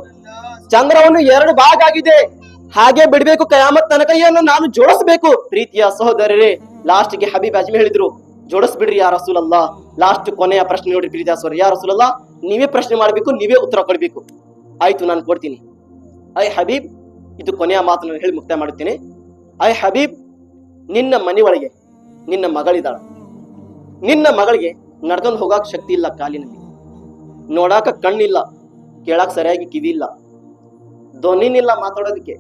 ಚಂದ್ರವನ್ನು 2 ಭಾಗ ಆಗಿದೆ, ಹಾಗೆ ಬಿಡ್ಬೇಕು, ಕಯಾಮತ್ ತನಕ ನಾನು ಜೋಡಿಸಬೇಕು. ಪ್ರೀತಿಯ ಸಹೋದರರೇ, ಲಾಸ್ಟ್ ಗೆ ಹಬೀಬ್ ಅಜ್ಮಿ ಹೇಳಿದ್ರು, ಜೋಡಿಸ್ಬಿಡ್ರಿ ಯಾ ರಸೂಲಲ್ಲಾಹ್. ಲಾಸ್ಟ್ ಕೊನೆಯ ಪ್ರಶ್ನೆ ನೋಡ್ರಿ ಪ್ರೀತಿಯ ಸಹೋದರ, ಯಾ ರಸೂಲಲ್ಲಾಹ್, ನೀವೇ ಪ್ರಶ್ನೆ ಮಾಡ್ಬೇಕು, ನೀವೇ ಉತ್ತರ ಕೊಡ್ಬೇಕು. ಆಯ್ತು, ನಾನು ಕೊಡ್ತೀನಿ. ಅಯ್ಯ ಹಬೀಬ್, ಇದು ಕೊನೆಯ ಮಾತನ್ನು ಹೇಳಿ ಮುಕ್ತಾಯ ಮಾಡುತ್ತೇನೆ. ಅಯ್ಯ ಹಬೀಬ್, ನಿನ್ನ ಮನೆ ಒಳಗೆ ನಿನ್ನ ಮಗಳಿದ್ದಾಳ. ನಿನ್ನ ಮಗಳಿಗೆ ನಡ್ಕೊಂಡು ಹೋಗಾಕ ಶಕ್ತಿ ಇಲ್ಲ, ಕಾಲಿನಲ್ಲಿ ನೋಡಾಕ ಕಣ್ಣಿಲ್ಲ, ಕೇಳಾಕ ಸರಿಯಾಗಿ ಕಿವಿ ಇಲ್ಲ, ಧ್ವನಿನಿಲ್ಲ ಮಾತಾಡೋದಕ್ಕೆ.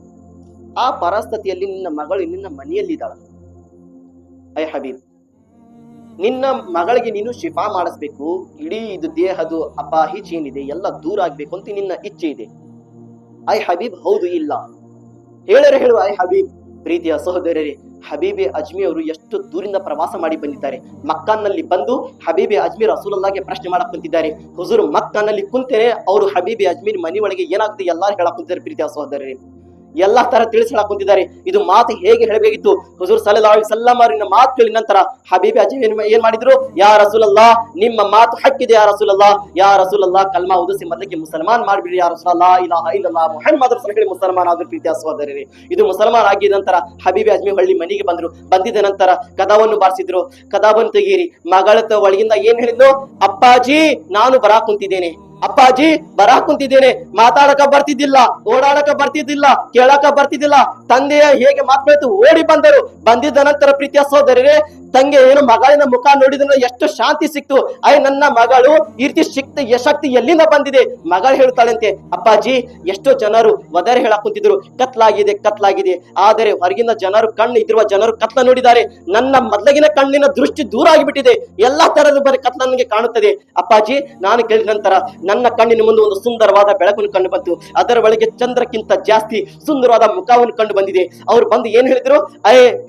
ಆ ಪರಿಸ್ಥಿತಿಯಲ್ಲಿ ನಿನ್ನ ಮಗಳು ನಿನ್ನ ಮನೆಯಲ್ಲಿದ್ದಾಳ. ಅಯ್ಯ ಹಬೀಬ್, ನಿನ್ನ ಮಗಳಿಗೆ ನೀನು ಶಿಫಾ ಮಾಡಿಸ್ಬೇಕು, ಇಡೀ ಇದು ದೇಹದ ಅಪಾಹಿಚ್ ಏನಿದೆ ಎಲ್ಲ ದೂರ ಆಗ್ಬೇಕು ಅಂತ ನಿನ್ನ ಇಚ್ಛೆ ಇದೆ. ಅಯ್ಯ ಹಬೀಬ್, ಹೌದು ಇಲ್ಲ ಹೇಳು ಅಯ್ಯ ಹಬೀಬ್. ಪ್ರೀತಿಯ ಸಹೋದರರೇ, ಹಬೀಬೆ ಅಜ್ಮಿ ಅವರು ಎಷ್ಟು ದೂರಿಂದ ಪ್ರವಾಸ ಮಾಡಿ ಬಂದಿದ್ದಾರೆ. ಮಕ್ಕಾನಲ್ಲಿ ಬಂದು ಹಬೀಬೆ ಅಜ್ಮೀರ್ ರಸೂಲುಲ್ಲಾಹ್ಗೆ ಪ್ರಶ್ನೆ ಮಾಡಕ್ ಕುಂತಿದ್ದಾರೆ. ಹುಜೂರ್ ಮಕ್ಕಾನಲ್ಲಿ ಕುಂತೇನೆ, ಅವರು ಹಬೀಬೆ ಅಜ್ಮೀರ್ ಮನೆ ಒಳಗೆ ಏನಾಗುತ್ತೆ ಎಲ್ಲಾರು ಹೇಳಕ್ ಕುಂತಿದ್ದಾರೆ. ಪ್ರೀತಿಯ ಸಹೋದರರೇ, ಎಲ್ಲಾ ತರ ತಿಳಿಸಲಾಕ್ ಕುಂತಿದ್ದಾರೆ. ಇದು ಮಾತು ಹೇಗೆ ಹೇಳಬೇಕಿತ್ತು? ಹುಜೂರ್ ಸಲ್ಲಲ್ಲಾಹು ಅಲೈಹಿ ವಸಲ್ಲಂ ಅವರಿನ ಮಾತು ಕೇಳಿದ ನಂತರ ಹಬೀಬೆ ಅಜ್ಮಿ ಏನ್ ಮಾಡಿದ್ರು? ಯಾ ರಸೂಲಲ್ಲಾಹ್, ನಿಮ್ಮ ಮಾತು ಹಕ್ಕಿದೆ ಯಾ ರಸೂಲಲ್ಲಾಹ್, ಕಲ್ಮಾ ಉದಿಸಿ ಮೊದಲಿಗೆ ಮುಸಲ್ಮಾನ್ ಮಾಡ್ಬಿಡ್ರಿ ಯಾ ರಸೂಲಲ್ಲಾಹ್, ಇಲಾಹ ಇಲ್ಲಲ್ಲಾಹ್ ಮುಹಮ್ಮದ್ ರಸೂಲ್ ಹೇಳಿ ಮುಸಲ್ಮಾನ್ ಆದ್ರು. ಪ್ರೀತಿಯ ಸಹೋದರರೇ, ಇದು ಮುಸಲ್ಮಾನ್ ಆಗಿದ ನಂತರ ಹಬೀಬೆ ಅಜ್ಮಿ ಹಳ್ಳಿ ಮನೆಗೆ ಬಂದ್ರು. ಬಂದಿದ ನಂತರ ಕದಾವನ್ನು ಬಾರಿಸಿದ್ರು. ಕದಾವನ್ನು ತೆಗೀರಿ. ಮಗಳ ಒಳಗಿಂದ ಏನ್ ಹೇಳಿದ್ಲು? ಅಪ್ಪಾಜಿ, ನಾನು ಬರಾಕ್ ಕುಂತಿದ್ದೇನೆ. ಅಪ್ಪಾಜಿ, ಬರಾಕ್ ಕುಂತಿದ್ದೇನೆ. ಮಾತಾಡಕ ಬರ್ತಿದ್ದಿಲ್ಲ, ಓಡಾಡಕ ಬರ್ತಿದ್ದಿಲ್ಲ, ಕೇಳಕ ಬರ್ತಿದ್ದಿಲ್ಲ. ತಂದೆಯ ಹೇಗೆ ಮಾತಾಡ್ತು ಓಡಿ ಬಂದರು. ಬಂದಿದ್ದ ನಂತರ ಪ್ರೀತಿಯ ಸಹೋದರರೇ, ತಂಗೆ ಏನು ಮಗಳಿನ ಮುಖ ನೋಡಿದ್ರೆ ಎಷ್ಟು ಶಾಂತಿ ಸಿಕ್ತು. ನನ್ನ ಮಗಳು ಈ ರೀತಿ ಶಕ್ತಿ ಎಲ್ಲಿಂದ ಬಂದಿದೆ? ಮಗಳು ಹೇಳ್ತಾಳಂತೆ, ಅಪ್ಪಾಜಿ, ಎಷ್ಟೋ ಜನರು ವದರ್ ಹೇಳಕ್ ಕುಂತಿದ್ರು, ಕತ್ಲಾಗಿದೆ. ಆದರೆ ಹೊರಗಿನ ಜನರು, ಕಣ್ಣು ಇದ್ರುವ ಜನರು ಕತ್ಲ ನೋಡಿದ್ದಾರೆ. ನನ್ನ ಮೊದಲಿನ ಕಣ್ಣಿನ ದೃಷ್ಟಿ ದೂರ ಆಗಿಬಿಟ್ಟಿದೆ. ಎಲ್ಲಾ ತರದ ಬರೀ ಕತ್ಲ ನನಗೆ ಕಾಣುತ್ತದೆ. ಅಪ್ಪಾಜಿ, ನಾನು ಕೇಳಿದ ನಂತರ ನನ್ನ ಕಣ್ಣಿನ ಮುಂದೆ ಒಂದು ಸುಂದರವಾದ ಬೆಳಕನ್ನು ಕಂಡು ಬಂತು. ಅದರ ಒಳಗೆ ಚಂದ್ರಕ್ಕಿಂತ ಜಾಸ್ತಿ ಸುಂದರವಾದ ಮುಖವನ್ನು ಕಂಡು ಬಂದಿದೆ. ಅವ್ರು ಬಂದು ಏನ್ ಹೇಳಿದ್ರು?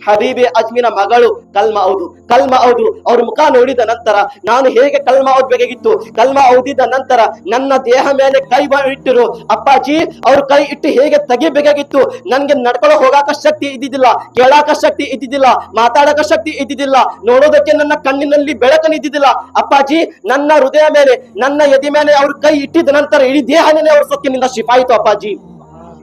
ಹಬೀಬೆ ಅಜ್ಮಿನ ಮಗಳು ಕಲ್ಮಾ ಹೌದು. ಅವ್ರ ಮುಖ ನೋಡಿದ ನಂತರ ನಾನು ಹೇಗೆ ಕಲ್ಮಾ ಓದ್ಬೇಕಾಗಿತ್ತು? ಕಲ್ಮಾ ಓದಿದ ನಂತರ ನನ್ನ ದೇಹ ಮೇಲೆ ಕೈ ಇಟ್ಟರು. ಅಪ್ಪಾಜಿ, ಅವ್ರ ಕೈ ಇಟ್ಟು ಹೇಗೆ ತೆಗಿಬೇಕಾಗಿತ್ತು? ನನ್ಗೆ ನಡ್ಕೊಳ್ಳೋ ಹೋಗಾಕ ಶಕ್ತಿ ಇದ್ದಿದ್ದಿಲ್ಲ, ಕೇಳಾಕ ಶಕ್ತಿ ಇದ್ದಿದ್ದಿಲ್ಲ, ಮಾತಾಡಕ ಶಕ್ತಿ ಇದ್ದಿದ್ದಿಲ್ಲ, ನೋಡೋದಕ್ಕೆ ನನ್ನ ಕಣ್ಣಿನಲ್ಲಿ ಬೆಳಕನ್ನು ಇದ್ದಿದ್ದಿಲ್ಲ. ಅಪ್ಪಾಜಿ, ನನ್ನ ಹೃದಯ ಮೇಲೆ, ನನ್ನ ಎದೆ ಮೇಲೆ ಅವ್ರ ಕೈ ಇಟ್ಟಿದ ನಂತರ ಇಡೀ ದೇಹನೇ ಅವ್ರ ಸತ್ಯನಿಂದ ಶಿಫಾಯಿತು. ಅಪ್ಪಾಜಿ,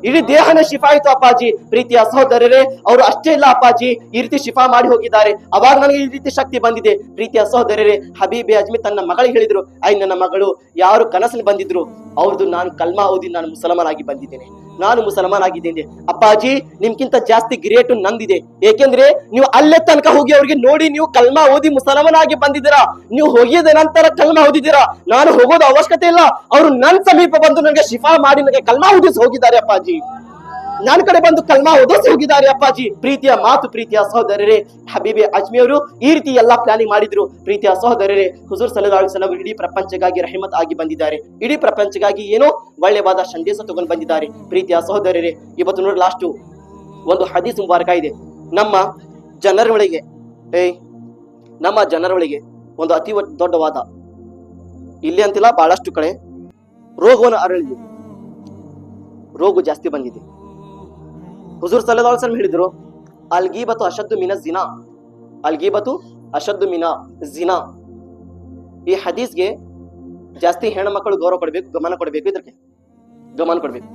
ಇಡೀ ದೇಹನೇ ಶಿಫಾ ಆಯ್ತು ಅಪ್ಪಾಜಿ. ಪ್ರೀತಿಯ ಸಹೋದರರೇ, ಅವರು ಅಷ್ಟೇ ಇಲ್ಲ ಅಪ್ಪಾಜಿ, ಈ ರೀತಿ ಶಿಫಾ ಮಾಡಿ ಹೋಗಿದ್ದಾರೆ. ಅವಾಗ ನನಗೆ ಈ ರೀತಿ ಶಕ್ತಿ ಬಂದಿದೆ. ಪ್ರೀತಿಯ ಸಹೋದರರೇ, ಹಬೀಬೆ ಅಜ್ಮಿ ತನ್ನ ಮಗಳಿಗೆ ಹೇಳಿದ್ರು, ನನ್ನ ಮಗಳು ಯಾರು ಕನಸಲ್ಲಿ ಬಂದಿದ್ರು ಅವ್ರದ್ದು ನಾನು ಕಲ್ಮಾ ಓದಿ ನಾನು ಮುಸಲ್ಮಾನ್ ಆಗಿ ಬಂದಿದ್ದೇನೆ, ನಾನು ಮುಸಲ್ಮಾನ್ ಆಗಿದ್ದೇನೆ. ಅಪ್ಪಾಜಿ, ನಿಮ್ಗಿಂತ ಜಾಸ್ತಿ ಗ್ರೇಟ್ ನಂದಿದೆ. ಏಕೆಂದ್ರೆ ನೀವು ಅಲ್ಲೇ ತನಕ ಹೋಗಿ ಅವ್ರಿಗೆ ನೋಡಿ, ನೀವು ಕಲ್ಮಾ ಓದಿ ಮುಸಲ್ಮಾನ್ ಆಗಿ ಬಂದಿದ್ದೀರಾ. ನೀವು ಹೋಗಿದ ನಂತರ ಕಲ್ಮಾ ಓದಿದ್ದೀರಾ. ನಾನು ಹೋಗೋದು ಅವಶ್ಯಕತೆ ಇಲ್ಲ. ಅವರು ನನ್ನ ಸಮೀಪ ಬಂದು ನನಗೆ ಶಿಫಾ ಮಾಡಿ ನನಗೆ ಕಲ್ಮಾ ಓದಿಸಿ ಹೋಗಿದ್ದಾರೆ ಅಪ್ಪಾಜಿ. ನನ್ನ ಕಡೆ ಬಂದು ಕಲ್ಮಾ ಓದಿಸಿ ಹೋಗಿದ್ದಾರೆ ಅಪ್ಪಾಜಿ. ಪ್ರೀತಿಯ ಮಾತು. ಪ್ರೀತಿಯ ಸಹೋದರರೇ, ಹಬೀಬೆ ಅಜ್ಮಿ ಅವರು ಈ ರೀತಿ ಎಲ್ಲಾ ಪ್ಲಾನಿಂಗ್ ಮಾಡಿದ್ರು. ಪ್ರೀತಿಯ ಸಹೋದರರೇ, ಹುಜೂರ್ ಸಲ್ಲಲ್ಲಾಹು ಅಲೈಹಿ ವಸಲ್ಲಂ ಇಡೀ ಪ್ರಪಂಚಕ್ಕಾಗಿ ರಹಮತ್ ಆಗಿ ಬಂದಿದ್ದಾರೆ. ಇಡೀ ಪ್ರಪಂಚಕ್ಕಾಗಿ ಏನೋ ಒಳ್ಳೆಯವಾದ ಸಂದೇಶ ತಗೊಂಡು ಬಂದಿದ್ದಾರೆ. ಪ್ರೀತಿಯ ಸಹೋದರರೇ, ಇವತ್ತು ನೋಡಿ ಲಾಸ್ಟ್ ಒಂದು ಹದೀಸ್ ಮುಬಾರಕ ಇದೆ. ನಮ್ಮ ಜನರೊಳಗೆ ಒಂದು ಅತಿ ದೊಡ್ಡವಾದ, ಇಲ್ಲಿ ಅಂತಿಲ್ಲ ಬಹಳಷ್ಟು ಕಡೆ ರೋಗವನ್ನು ಅರಳಿದೆ. ರೋಗ ಜಾಸ್ತಿ ಬಂದಿದೆ. ಹುಜೂರ್ ಸಲ್ಲಲ್ಲಾಹು ಅಲೈಹಿ ವಸಲ್ಲಂ ಹೇಳಿದ್ರು, ಅಲ್ ಗೀಬತು ಅಶದ್ದು ಮಿನ ಜಿನಾ, ಅಲ್ ಗೀಬತು ಅಶದ್ದು ಮಿನ ಜಿನಾ. ಈ ಹದೀಸ್ಗೆ ಜಾಸ್ತಿ ಹೆಣ್ಣು ಮಕ್ಕಳು ಗೌರವ ಕೊಡ್ಬೇಕು, ಗಮನ ಕೊಡ್ಬೇಕು, ಇದಕ್ಕೆ ಗಮನ ಕೊಡ್ಬೇಕು.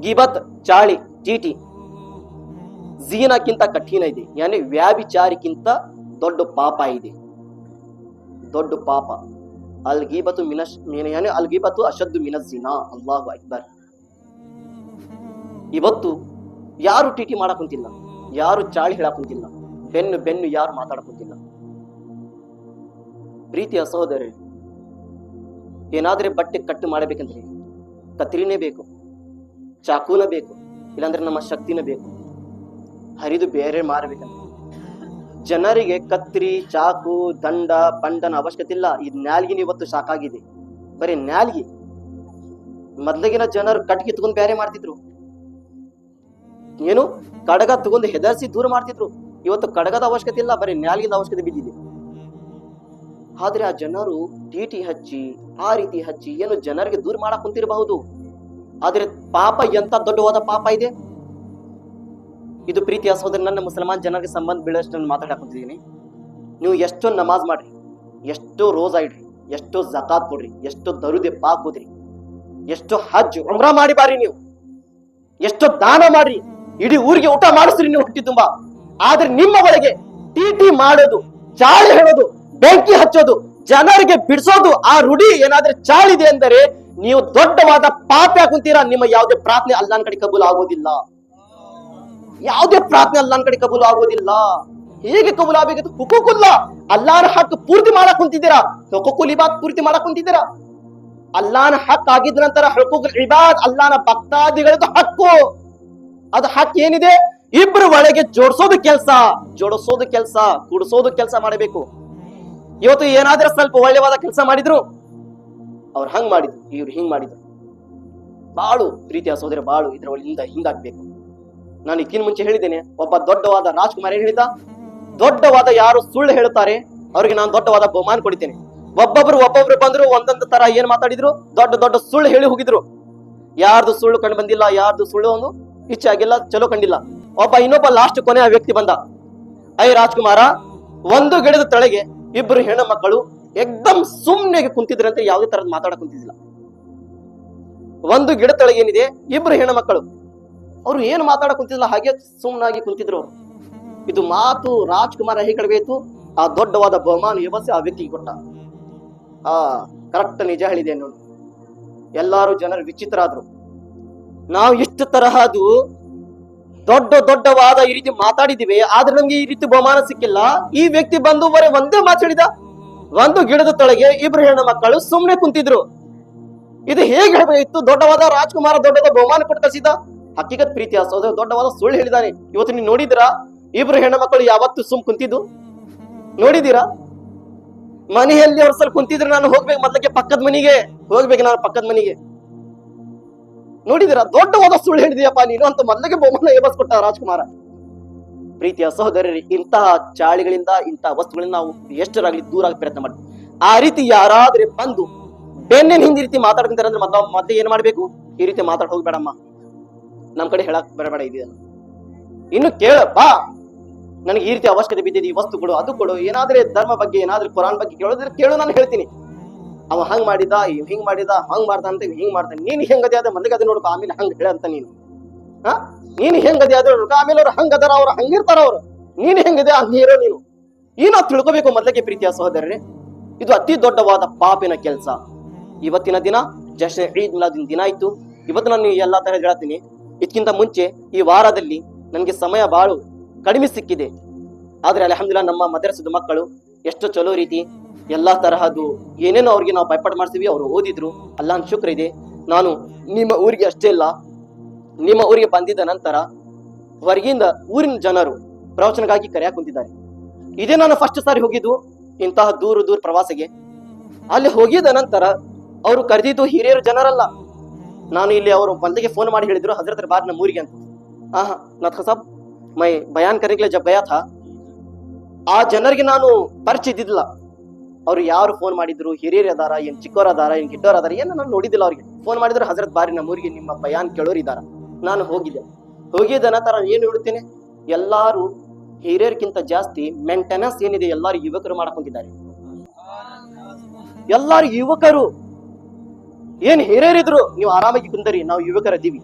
ಗೀಬತ್ ಚಾಳಿ ಚೀಟಿ ಝೀನಾಕ್ಕಿಂತ ಕಠಿಣ ಇದೆ. ಯಾನಿ ವ್ಯಾಭಿಚಾರಿಕ್ಕಿಂತ ದೊಡ್ಡ ಪಾಪ ಇದೆ, ದೊಡ್ಡ ಪಾಪ. ಅಲ್ ಗೀಬತು ಯಾನಿ ಅಲ್ ಗೀಬತು ಅಶದ್ದು ಮಿನ ಜಿನಾ. ಅಲ್ಲಾಹು ಅಕ್ಬರ್. ಇವತ್ತು ಯಾರು ಟಿಟಿ ಮಾಡಕ್ ಕುಂತಿಲ್ಲ, ಯಾರು ಚಾಳಿ ಹೇಳಕ್ ಕುಂತಿಲ್ಲ, ಬೆನ್ನು ಯಾರು ಮಾತಾಡಕ್ ಕುಂತಿಲ್ಲ. ಪ್ರೀತಿಯ ಸಹೋದರರೇ, ಏನಾದ್ರೆ ಬಟ್ಟೆ ಕಟ್ಟು ಮಾಡಬೇಕಂದ್ರೆ ಕತ್ರಿನೇ ಬೇಕು, ಚಾಕೂನ ಬೇಕು, ಇಲ್ಲಾಂದ್ರೆ ನಮ್ಮ ಶಕ್ತಿನ ಬೇಕು. ಹರಿದು ಬೇರೆ ಮಾರಬೇಕಂದ್ರೆ ಜನರಿಗೆ ಕತ್ರಿ, ಚಾಕು, ದಂಡ, ಪಂಡನ ಅವಶ್ಯಕತೆ ಇಲ್ಲ. ಈ ನ್ಯಾಲ್ಗಿನ ಇವತ್ತು ಸಾಕಾಗಿದೆ. ಬರೀ ನ್ಯಾಲ್ಗಿ. ಮೊದ್ಲಿಗಿನ ಜನರು ಕಟ್ಗೆ ತಗೊಂಡು ಬೇರೆ ಮಾಡ್ತಿದ್ರು, ಏನು ಕಡಗ ತಗೊಂಡು ಹೆದರ್ಸಿ ದೂರ ಮಾಡ್ತಿದ್ರು. ಇವತ್ತು ಕಡಗದ ಅವಶ್ಯಕತೆ ಇಲ್ಲ, ಬರೀ ನ್ಯಾಲ್ಗಿನ ಅವಶ್ಯಕತೆ ಬಿದ್ದಿದೆ. ಆದ್ರೆ ಆ ಜನರು ಟಿಟಿ ಹಚ್ಚಿ, ಆ ರೀತಿ ಹಚ್ಚಿ ಏನು ಜನರಿಗೆ ದೂರ ಮಾಡಕ್ ಕುಂತಿರಬಹುದು. ಆದ್ರೆ ಪಾಪ ಎಂತ ದೊಡ್ಡವಾದ ಪಾಪ ಇದೆ ಇದು. ಪ್ರೀತಿಯ ಸಹೋದರ, ನನ್ನ ಮುಸಲ್ಮಾನ್ ಜನರಿಗೆ ಸಂಬಂಧ ಬೀಳಷ್ಟು ನಾನು ಮಾತಾಡಕ್ ಕುಂತಿದ್ದೀನಿ. ನೀವು ಎಷ್ಟೋ ನಮಾಜ್ ಮಾಡ್ರಿ, ಎಷ್ಟೋ ರೋಜಾ ಇಡ್ರಿ, ಎಷ್ಟೋ ಜಕಾತ್ ಕೊಡ್ರಿ, ಎಷ್ಟೋ ದರುದೆ ಪಾಕ್ ಹೋದ್ರಿ, ಎಷ್ಟೋ ಹಜ್ ಉಮ್ರಾ ಮಾಡಿ ಬಾರಿ, ನೀವು ಎಷ್ಟೋ ದಾನ ಮಾಡ್ರಿ, ಇಡೀ ಊರಿಗೆ ಊಟ ಮಾಡಿಸ್ರಿ ನೀವು ಹೊಟ್ಟಿ ತುಂಬಾ. ಆದ್ರೆ ನಿಮ್ಮ ಒಳಗೆ ಟಿಟಿ ಮಾಡೋದು, ಚಾಳಿ ಹೇಳೋದು, ಬೆಂಕಿ ಹಚ್ಚೋದು, ಜನರಿಗೆ ಬಿಡಿಸೋದು, ಆ ರೂಢಿ ಏನಾದ್ರೆ ಚಾಳಿದೆ ಅಂದರೆ ನೀವು ದೊಡ್ಡವಾದ ಪಾಪ ಕುಂತೀರಾ. ನಿಮ್ಮ ಯಾವುದೇ ಪ್ರಾರ್ಥನೆ ಅಲ್ಲಾಹನ ಕಡೆ ಕಬೂಲ್ ಆಗೋದಿಲ್ಲ. ಯಾವುದೇ ಪ್ರಾರ್ಥನೆ ಅಲ್ಲಾಹನ ಕಡೆ ಕಬೂಲ್ ಆಗೋದಿಲ್ಲ. ಹೇಗೆ ಕಬೂಲ್ ಆಗಬೇಕಿತ್ತು? ಹುಕೂಕುಲ್ಲ, ಅಲ್ಲಾಹನ ಹಕ್ ಪೂರ್ತಿ ಮಾಡಕ್ ಕುಂತಿದ್ದೀರಾ, ಹುಕೂಕುಲ್ ಇಬಾದ್ ಪೂರ್ತಿ ಮಾಡಕ್ ಕುಂತಿದ್ದೀರಾ. ಅಲ್ಲಾಹನ ಹಕ್ ಆಗಿದ ನಂತರ ಹುಕೂಕುಲ್ ಇಬಾದ್, ಅಲ್ಲಾಹನ ಭಕ್ತಾದಿಗಳದ್ದು ಹಕ್ಕು. ಅದು ಹಕ್ ಏನಿದೆ, ಇಬ್ರು ಒಳಗೆ ಜೋಡಿಸೋದು ಕೆಲಸ, ಕೂಡಿಸೋದು ಕೆಲಸ ಮಾಡಬೇಕು. ಇವತ್ತು ಏನಾದ್ರೆ ಸ್ವಲ್ಪ ಒಳ್ಳೆವಾದ ಕೆಲಸ ಮಾಡಿದ್ರು, ಅವ್ರು ಹಂಗ್ ಮಾಡಿದ್ರು, ಇವ್ರು ಹಿಂಗ್ ಮಾಡಿದ್ರು. ಬಾಳು ಪ್ರೀತಿಯ ಸಹೋದರ, ಬಾಳು ಇದ್ರ ಒಳಗಿಂದ ಹಿಂಗಾಗ್ಬೇಕು. ನಾನು ಇದಕ್ಕಿಂತ ಮುಂಚೆ ಹೇಳಿದ್ದೇನೆ, ಒಬ್ಬ ದೊಡ್ಡವಾದ ರಾಜ್ಕುಮಾರ್ ಏನ್ ಹೇಳಿದ, ದೊಡ್ಡವಾದ ಯಾರು ಸುಳ್ಳು ಹೇಳುತ್ತಾರೆ ಅವ್ರಿಗೆ ನಾನು ದೊಡ್ಡವಾದ ಬಹುಮಾನ ಕೊಡ್ತೇನೆ. ಒಬ್ಬೊಬ್ರು ಬಂದ್ರು, ಒಂದೊಂದು ತರ ಏನ್ ಮಾತಾಡಿದ್ರು, ದೊಡ್ಡ ಸುಳ್ಳು ಹೇಳಿ ಹೋಗಿದ್ರು. ಯಾರ್ದು ಸುಳ್ಳು ಕಂಡು ಬಂದಿಲ್ಲ, ಯಾರ್ದು ಸುಳ್ಳು ಒಂದು ಇಚ್ಛೆ ಆಗಿಲ್ಲ, ಚಲೋ ಕಂಡಿಲ್ಲ. ಇನ್ನೊಬ್ಬ ಲಾಸ್ಟ್ ಕೊನೆ ಆ ವ್ಯಕ್ತಿ ಬಂದ, ರಾಜ್ಕುಮಾರ, ಒಂದು ಗಿಡದ ತಳೆಗೆ ಇಬ್ರು ಹೆಣ್ಣು ಮಕ್ಕಳು ಎಕ್ದಮ್ ಸುಮ್ನೆ ಕುಂತಿದ್ರಂತೆ, ಯಾವುದೇ ತರದ್ ಮಾತಾಡಕ್ ಕುಂತಿದ್ದಿಲ್ಲ. ಒಂದು ಗಿಡ ತಳಗೆ ಏನಿದೆ, ಇಬ್ರು ಹೆಣ್ಣು ಮಕ್ಕಳು, ಅವ್ರು ಏನು ಮಾತಾಡಕ್ ಕುಂತಿದ್ದಿಲ್ಲ, ಹಾಗೆ ಸುಮ್ನಾಗಿ ಕುಂತಿದ್ರು. ಇದು ಮಾತು ರಾಜ್ಕುಮಾರ ಹೇಗಬೇಕು, ಆ ದೊಡ್ಡವಾದ ಬಹುಮಾನ ವ್ಯವಸ್ಥೆ ಆ ವ್ಯಕ್ತಿಗೆ ಕೊಟ್ಟ. ಕರೆಕ್ಟ್ ನಿಜ ಹೇಳಿದೆ ನೋಡಿ. ಎಲ್ಲಾರು ಜನರು ವಿಚಿತ್ರ ಆದ್ರು. ನಾವು ಇಷ್ಟು ತರಹದು ದೊಡ್ಡವಾದ ಈ ರೀತಿ ಮಾತಾಡಿದಿವಿ, ಆದ್ರೆ ನಮ್ಗೆ ಈ ರೀತಿ ಬಹುಮಾನ ಸಿಕ್ಕಿಲ್ಲ. ಈ ವ್ಯಕ್ತಿ ಬಂದು ಒಂದೇ ಮಾತಾಡಿದ, ಒಂದು ಗಿಡದ ತೊಳಗೆ ಇಬ್ರು ಹೆಣ್ಣು ಮಕ್ಕಳು ಸುಮ್ನೆ ಕುಂತಿದ್ರು. ಇದು ಹೇಗೆ ಹೇಳಬೇಕಿತ್ತು? ದೊಡ್ಡವಾದ ರಾಜ್ಕುಮಾರ ದೊಡ್ಡದ ಬಹುಮಾನ ಕೊಟ್ಟು ಕಳಿಸಿದ. ಹಕ್ಕಿಗತ್ ಪ್ರೀತಿಯ ಸಹೋದರ ದೊಡ್ಡವಾದ ಸುಳ್ಳು ಹೇಳಿದಾನೆ. ಇವತ್ತು ನೀವು ನೋಡಿದಿರಾ ಇಬ್ರು ಹೆಣ್ಣು ಮಕ್ಕಳು ಯಾವತ್ತು ಸುಮ್ ಕುಂತಿದ್ದು ನೋಡಿದೀರಾ? ಮನೆಯಲ್ಲಿ ಅವ್ರ ಸ್ವಲ್ಪ ಕುಂತಿದ್ರೆ ನಾನು ಹೋಗ್ಬೇಕು, ಮೊದಲಿಗೆ ಪಕ್ಕದ ಮನೆಗೆ ಹೋಗ್ಬೇಕು, ನಾನು ಪಕ್ಕದ ಮನೆಗೆ. ನೋಡಿದಿರಾ? ದೊಡ್ಡವಾದ ಸುಳ್ಳು ಹೇಳಿದೆಯಪ್ಪ ನೀನು ಅಂತ ಮೊದಲಿಗೆ ಬಹುಮಾನ ಎಬಸ್ಕೊಟ್ಟ ರಾಜ್ಕುಮಾರ. ಪ್ರೀತಿಯ ಸಹೋದರರಿ, ಇಂತಹ ಚಾಳಿಗಳಿಂದ, ಇಂತಹ ವಸ್ತುಗಳಿಂದ ನಾವು ಎಷ್ಟರಾಗ್ಲಿ ದೂರ ಆಗಿ ಪ್ರಯತ್ನ ಮಾಡ್ತೀವಿ. ಆ ರೀತಿ ಯಾರಾದ್ರೆ ಬಂದು ಬೆನ್ನಿನ ಹಿಂದಿ ರೀತಿ ಮಾತಾಡ್ಕೊಂತಾರೆ ಅಂದ್ರೆ ಮತ್ತೆ ಏನ್ ಮಾಡ್ಬೇಕು? ಈ ರೀತಿ ಮಾತಾಡ್ ಹೋಗ್ಬೇಡಮ್ಮ, ನಮ್ ಕಡೆ ಹೇಳಕ್ ಬರಬೇಡ, ಇದೆಯಲ್ಲ ಇನ್ನು ಕೇಳ ಬಾ, ನನಗೆ ಈ ರೀತಿ ಅವಶ್ಯಕತೆ ಬಿದ್ದಿದೆ, ಈ ವಸ್ತು ಕೊಡು, ಅದು ಕೊಡು, ಏನಾದ್ರೆ ಧರ್ಮ ಬಗ್ಗೆ, ಏನಾದ್ರೆ ಕುರಾನ್ ಬಗ್ಗೆ ಕೇಳೋದ್ರೆ ಕೇಳು, ನಾನು ಹೇಳ್ತೀನಿ. ಅವ ಹಂಗ್ ಮಾಡಿದ, ಹಿಂಗ್ ಮಾಡಿದ, ಹಂಗ್ ಮಾಡ್ದ ಅಂತ ಹಿಂಗ್ ಮಾಡ್ತಾನೆ. ನೀನ್ ಹೆಂಗದೆ ಅದ ಮೊದಲಿಗೆ ಅದು ನೋಡ್ಕೊ, ಆಮೇಲೆ ಹಂಗ್ ಹೇಳಂತ ನೀನು. ಹ ನೀನ್ ಹೆಂಗದೆ ಅದ್ರ ಆಮೇಲೆ ಅವ್ರು ಹಂಗದಾರ ಅವ್ರು ಹಂಗಿರ್ತಾರ ಅವ್ರು, ನೀನ್ ಹೆಂಗದೆ ಹಂಗಿರೋ ನೀನು. ಈ ನಾವು ತಿಳ್ಕೊಬೇಕು ಮೊದಲಿಗೆ ಪ್ರೀತಿಯ ಸಹೋದರರೇ, ಇದು ಅತಿ ದೊಡ್ಡವಾದ ಪಾಪಿನ ಕೆಲಸ. ಇವತ್ತಿನ ದಿನ ಜಶ್ನ್ ಈದ್ ಮಿಲಾದಿನ್ ದಿನ ಇತ್ತು. ಇವತ್ತು ನಾನು ಎಲ್ಲಾ ತರ ಹೇಳ್ತೀನಿ. ಇದಕ್ಕಿಂತ ಮುಂಚೆ ಈ ವಾರದಲ್ಲಿ ನನಗೆ ಸಮಯ ಬಾಳು ಕಡಿಮೆ ಸಿಕ್ಕಿದೆ. ಆದ್ರೆ ಅಲ್ಹಮ್ದುಲಿಲ್ಲಾಹ್ ನಮ್ಮ ಮದರಸದ ಮಕ್ಕಳು ಎಷ್ಟು ಚಲೋ ರೀತಿ ಎಲ್ಲಾ ತರಹದ್ದು ಏನೇನೋ ಅವ್ರಿಗೆ ನಾವು ಭಯಪಟ್ಟು ಮಾಡ್ತೀವಿ, ಅವರು ಓದಿದ್ರು. ಅಲ್ಲಾಹ್ ಶುಕ್ರ ಇದೆ. ನಾನು ನಿಮ್ಮ ಊರಿಗೆ ಅಷ್ಟೇ ಅಲ್ಲ, ನಿಮ್ಮ ಊರಿಗೆ ಬಂದಿದ್ದ ನಂತರ ಹೊರಗಿಂದ ಊರಿನ ಜನರು ಪ್ರವಚನಗಾಗಿ ಕರೆಯಾಕ ಕುಂತಿದ್ದಾರೆ. ಇದೇ ನಾನು ಫಸ್ಟ್ ಸಾರಿ ಹೋಗಿದ್ದು ಇಂತಹ ದೂರ ಪ್ರವಾಸಕ್ಕೆ. ಅಲ್ಲಿ ಹೋಗಿದ ನಂತರ ಅವರು ಕರೆದಿದ್ದು ಹಿರಿಯರು ಜನರಲ್ಲ. ನಾನು ಇಲ್ಲಿ ಅವರು ಬಂದಿಗೆ ಫೋನ್ ಮಾಡಿ ಹೇಳಿದ್ರು, ಹಜರತ್ ಬಾರ್ ನಮ್ಮ ಊರಿಗೆ ಅಂತ. ನತ್ಖ ಸಾಬ್ ಮೈ ಬಯಾನ್ ಕರೆಗೆ लिए जब गया था, ಆ ಜನರಿಗೆ ನಾನು ಪರಿಚಯ ಇದ್ದಿದ್ದಿಲ್ಲ. ಅವ್ರು ಯಾರು ಫೋನ್ ಮಾಡಿದ್ರು, ಹಿರಿಯರು ಅದಾರ, ಏನ್ ಚಿಕ್ಕವರ ಅದಾರ, ಏನ್ ಗಿಡ್ಡವ್ರ ಅದಾರ, ಏನು ನಾನು ನೋಡಿದ್ದಿಲ್ಲ. ಅವ್ರಿಗೆ ಫೋನ್ ಮಾಡಿದ್ರು, ಹಜರತ್ ಬಾರಿ ನಮ್ಮ ಊರಿಗೆ ನಿಮ್ಮ ಬಯಾನ್ ಕೇಳೋರು ಇದಾರ. ನಾನು ಹೋಗಿದ್ದ ನಂತರ ಏನು ಹೇಳುತ್ತೇನೆ, ಎಲ್ಲಾರು ಹಿರಿಯರ್ಕಿಂತ ಜಾಸ್ತಿ ಮೇಂಟೆನೆನ್ಸ್ ಏನಿದೆ ಎಲ್ಲಾರು ಯುವಕರು ಮಾಡ್ಕೊಂಡಿದ್ದಾರೆ. ಎಲ್ಲಾರು ಯುವಕರು ಏನ್ ಹಿರಿಯರಿದ್ರು ನೀವು ಆರಾಮಾಗಿ ಕುಂದರಿ, ನಾವು ಯುವಕರದೀವಿ.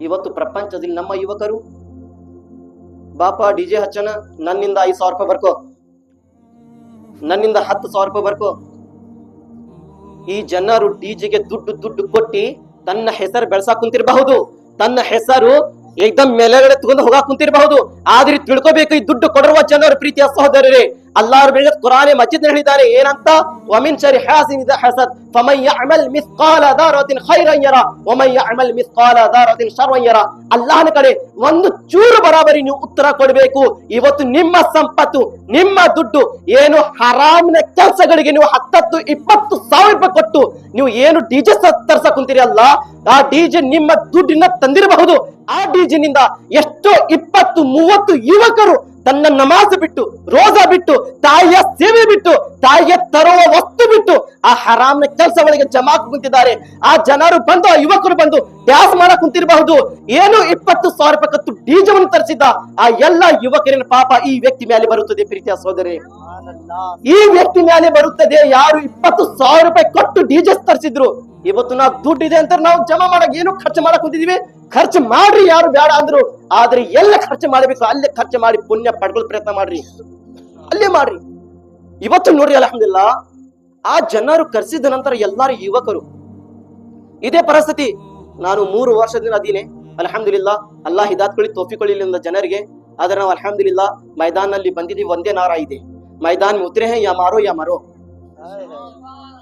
ಇವತ್ತು ಪ್ರಪಂಚದಲ್ಲಿ ನಮ್ಮ ಯುವಕರು ಬಾಪ ಡಿಜೆ ಹಚ್ಚನ, ನನ್ನಿಂದ 5,000 ರೂಪಾಯಿ ಬರ್ಕೋ, ನನ್ನಿಂದ 10,000 ರೂಪಾಯಿ ಬರ್ಕೋ. ಈ ಜನರು ಡಿಜೆಗೆ ದುಡ್ಡು ಕೊಟ್ಟಿ ತನ್ನ ಹೆಸರು ಬೆಳ್ಸಾಕ್ ಕುಂತಿರಬಹುದು, ತನ್ನ ಹೆಸರು ಏಕ್ದಮ್ ಮೇಲೆಗಡೆ ತಗೊಂಡು ಹೋಗಾಕ್ ಕುಂತಿರಬಹುದು. ಆದ್ರೆ ತಿಳ್ಕೊಬೇಕು, ಈ ದುಡ್ಡು ಕೊಡಿರುವ ಜನರು ಪ್ರೀತಿಯ ಸಹೋದರರೇ, ಅಲ್ಲಾಹ್ ಬೆಳಗ್ಗೆ ಕುರಾನ್ ಮಜಿದ್ ಹೇಳಿದ್ದಾರೆ ಏನಂತ, ವಮಿನ್ ಶರಿ ಹಾಸಿನ್ ಇದಾ ಹಸದ್ ಫಮನ್ ಯಅಮಲ್ ಮಿಸ್ಕಾಲ ದರತಿನ್ ಖೈರನ್ ಯರಾ ವಮನ್ ಯಅಮಲ್ ಮಿಸ್ಕಾಲ ದರತಿನ್ ಶರ್ರನ್ ಯರಾ. ಅಲ್ಲಾಹನ ಕಡೆ ಒಂದು ಚೂರು ಬರಾಬರಿ ನೀವು ಉತ್ತರ ಕೊಡಬೇಕು. ಇವತ್ತು ನಿಮ್ಮ ಸಂಪತ್ತು, ನಿಮ್ಮ ದುಡ್ಡು ಏನು ಹರಾಮಿನ ಕೆಲಸಗಳಿಗೆ ನೀವು 10-20,000 ರೂಪಾಯಿ ಕೊಟ್ಟು ನೀವು ಏನು ಡಿಜೆ ತರ್ಸ ಕುಂತೀರಿ ಅಲ್ಲ, ಆ ಡಿಜೆ ನಿಮ್ಮ ದುಡ್ಡಿನ ತಂದಿರಬಹುದು. ಆ ಡಿಜಿನಿಂದ ಎಷ್ಟೋ 20-30 ಯುವಕರು ತನ್ನ ನಮಾಜ್ ಬಿಟ್ಟು, ರೋಜಾ ಬಿಟ್ಟು, ತಾಯಿಯ ಸೇವೆ ಬಿಟ್ಟು, ತಾಯಿಗೆ ತರುವ ವಸ್ತು ಬಿಟ್ಟು ಆ ಹರಾಮ್ನ ಕೆಲಸಗಳಿಗೆ ಜಮಾ ಕುಂತಿದ್ದಾರೆ. ಆ ಜನರು ಬಂದು, ಆ ಯುವಕರು ಬಂದು ಡ್ಯಾನ್ಸ್ ಮಾಡಕ್ ಕುಂತಿರಬಹುದು. ಏನು 20,000 ರೂಪಾಯಿ ಕತ್ತು ಡಿಜೆವನ್ನು ತರಿಸಿದ್ದ ಆ ಎಲ್ಲ ಯುವಕರಿನ ಪಾಪ ಈ ವ್ಯಕ್ತಿ ಮೇಲೆ ಬರುತ್ತದೆ ಪ್ರೀತಿಯ ಸೋದರಿ, ಈ ವ್ಯಕ್ತಿ ಮೇಲೆ ಬರುತ್ತದೆ. ಯಾರು 20,000 ರೂಪಾಯಿ ಕೊಟ್ಟು ಡಿಜೆ ತರಿಸಿದ್ರು. ಇವತ್ತು ನಾವು ದುಡ್ಡು ಇದೆ ಅಂತ ನಾವು ಜಮಾ ಮಾಡಕ್ ಏನು ಖರ್ಚು ಮಾಡಕ್ ಕುಂತಿದೀವಿ. ಖರ್ಚು ಮಾಡ್ರಿ, ಯಾರು ಬೇಡ ಅಂದ್ರು. ಆದ್ರೆ ಎಲ್ಲ ಖರ್ಚು ಮಾಡಬೇಕು, ಅಲ್ಲೇ ಖರ್ಚು ಮಾಡಿ ಪುಣ್ಯ ಪಡ್ಕೊಳ್ಳೋ ಪ್ರಯತ್ನ ಮಾಡ್ರಿ, ಅಲ್ಲೇ ಮಾಡ್ರಿ. ಇವತ್ತು ನೋಡ್ರಿ ಅಲ್ಹಮ್ದುಲಿಲ್ಲಾಹ್, ಆ ಜನರು ಕರೆಸಿದ ನಂತರ ಎಲ್ಲಾರು ಯುವಕರು ಇದೇ ಪರಿಸ್ಥಿತಿ. ನಾನು 3 ವರ್ಷದಿಂದ ಅದೀನಿ ಅಲ್ಹಮ್ದುಲಿಲ್ಲಾಹ್. ಅಲ್ಲಾಹ್ ಹಿದಾಯತ್ ತೌಫೀಕ್ ಜನರಿಗೆ. ಆದ್ರೆ ನಾವು ಅಲ್ಹಮ್ದುಲಿಲ್ಲಾಹ್ ಮೈದಾನ್ ನಲ್ಲಿ ಬಂದಿದ್ದೀವಿ, ಒಂದೇ ನಾರಾ ಇದೆ, मैदान में उतरे हैं या मारो या मरो,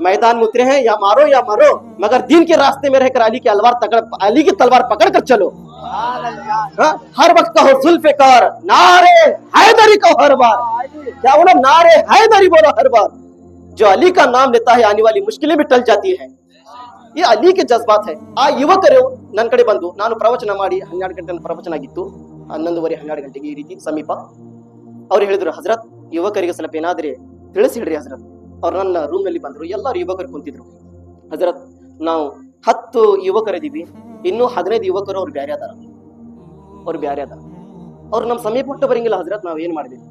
मैदान में उतरे हैं या मारो, मगर दीन के रास्ते में रहकर अली की तलवार पकड़ कर चलो. हर वक्त कहो जुल्फ़िकार, नारे हैदरी कहो हर बार. क्या बोला, नारे हैदरी बोलो हर बार. जो अली का नाम लेता है आने वाली मुश्किलें भी टल जाती है. ये अली के जज्बात है. ಆ ಯುವಕರು ನನ್ನ ಕಡೆ ಬಂದು, ನಾನು ಪ್ರವಚನ ಮಾಡಿ 12 ಗಂಟೆ ಪ್ರವಚನ ಆಗಿತ್ತು, 11:30-12 ಗಂಟೆಗೆ ಈ ರೀತಿ ಸಮೀಪ. ಅವ್ರು ಹೇಳಿದ್ರು, ಹಜರತ್ ಯುವಕರಿಗೆ ಸ್ವಲ್ಪ ಏನಾದ್ರೆ ತಿಳಿಸಿ ಹೇಳ್ರಿ ಹಜರತ್. ಅವ್ರು ನನ್ನ ರೂಮ್ ನಲ್ಲಿ ಬಂದ್ರು, ಎಲ್ಲರೂ ಯುವಕರು ಕುಂತಿದ್ರು. ಹಜರತ್ ನಾವು 10 ಯುವಕರಿದ್ದೀವಿ, ಇನ್ನೂ 15 ಯುವಕರು ಅವ್ರು ಬ್ಯಾರೆ ಅದಾರ. ಅವ್ರು ನಮ್ಮ ಸಮೀಪ ಒಟ್ಟು ಬರಂಗಿಲ್ಲ ಹಜರತ್. ನಾವ್ ಏನ್ ಮಾಡ್ಬೇಕು,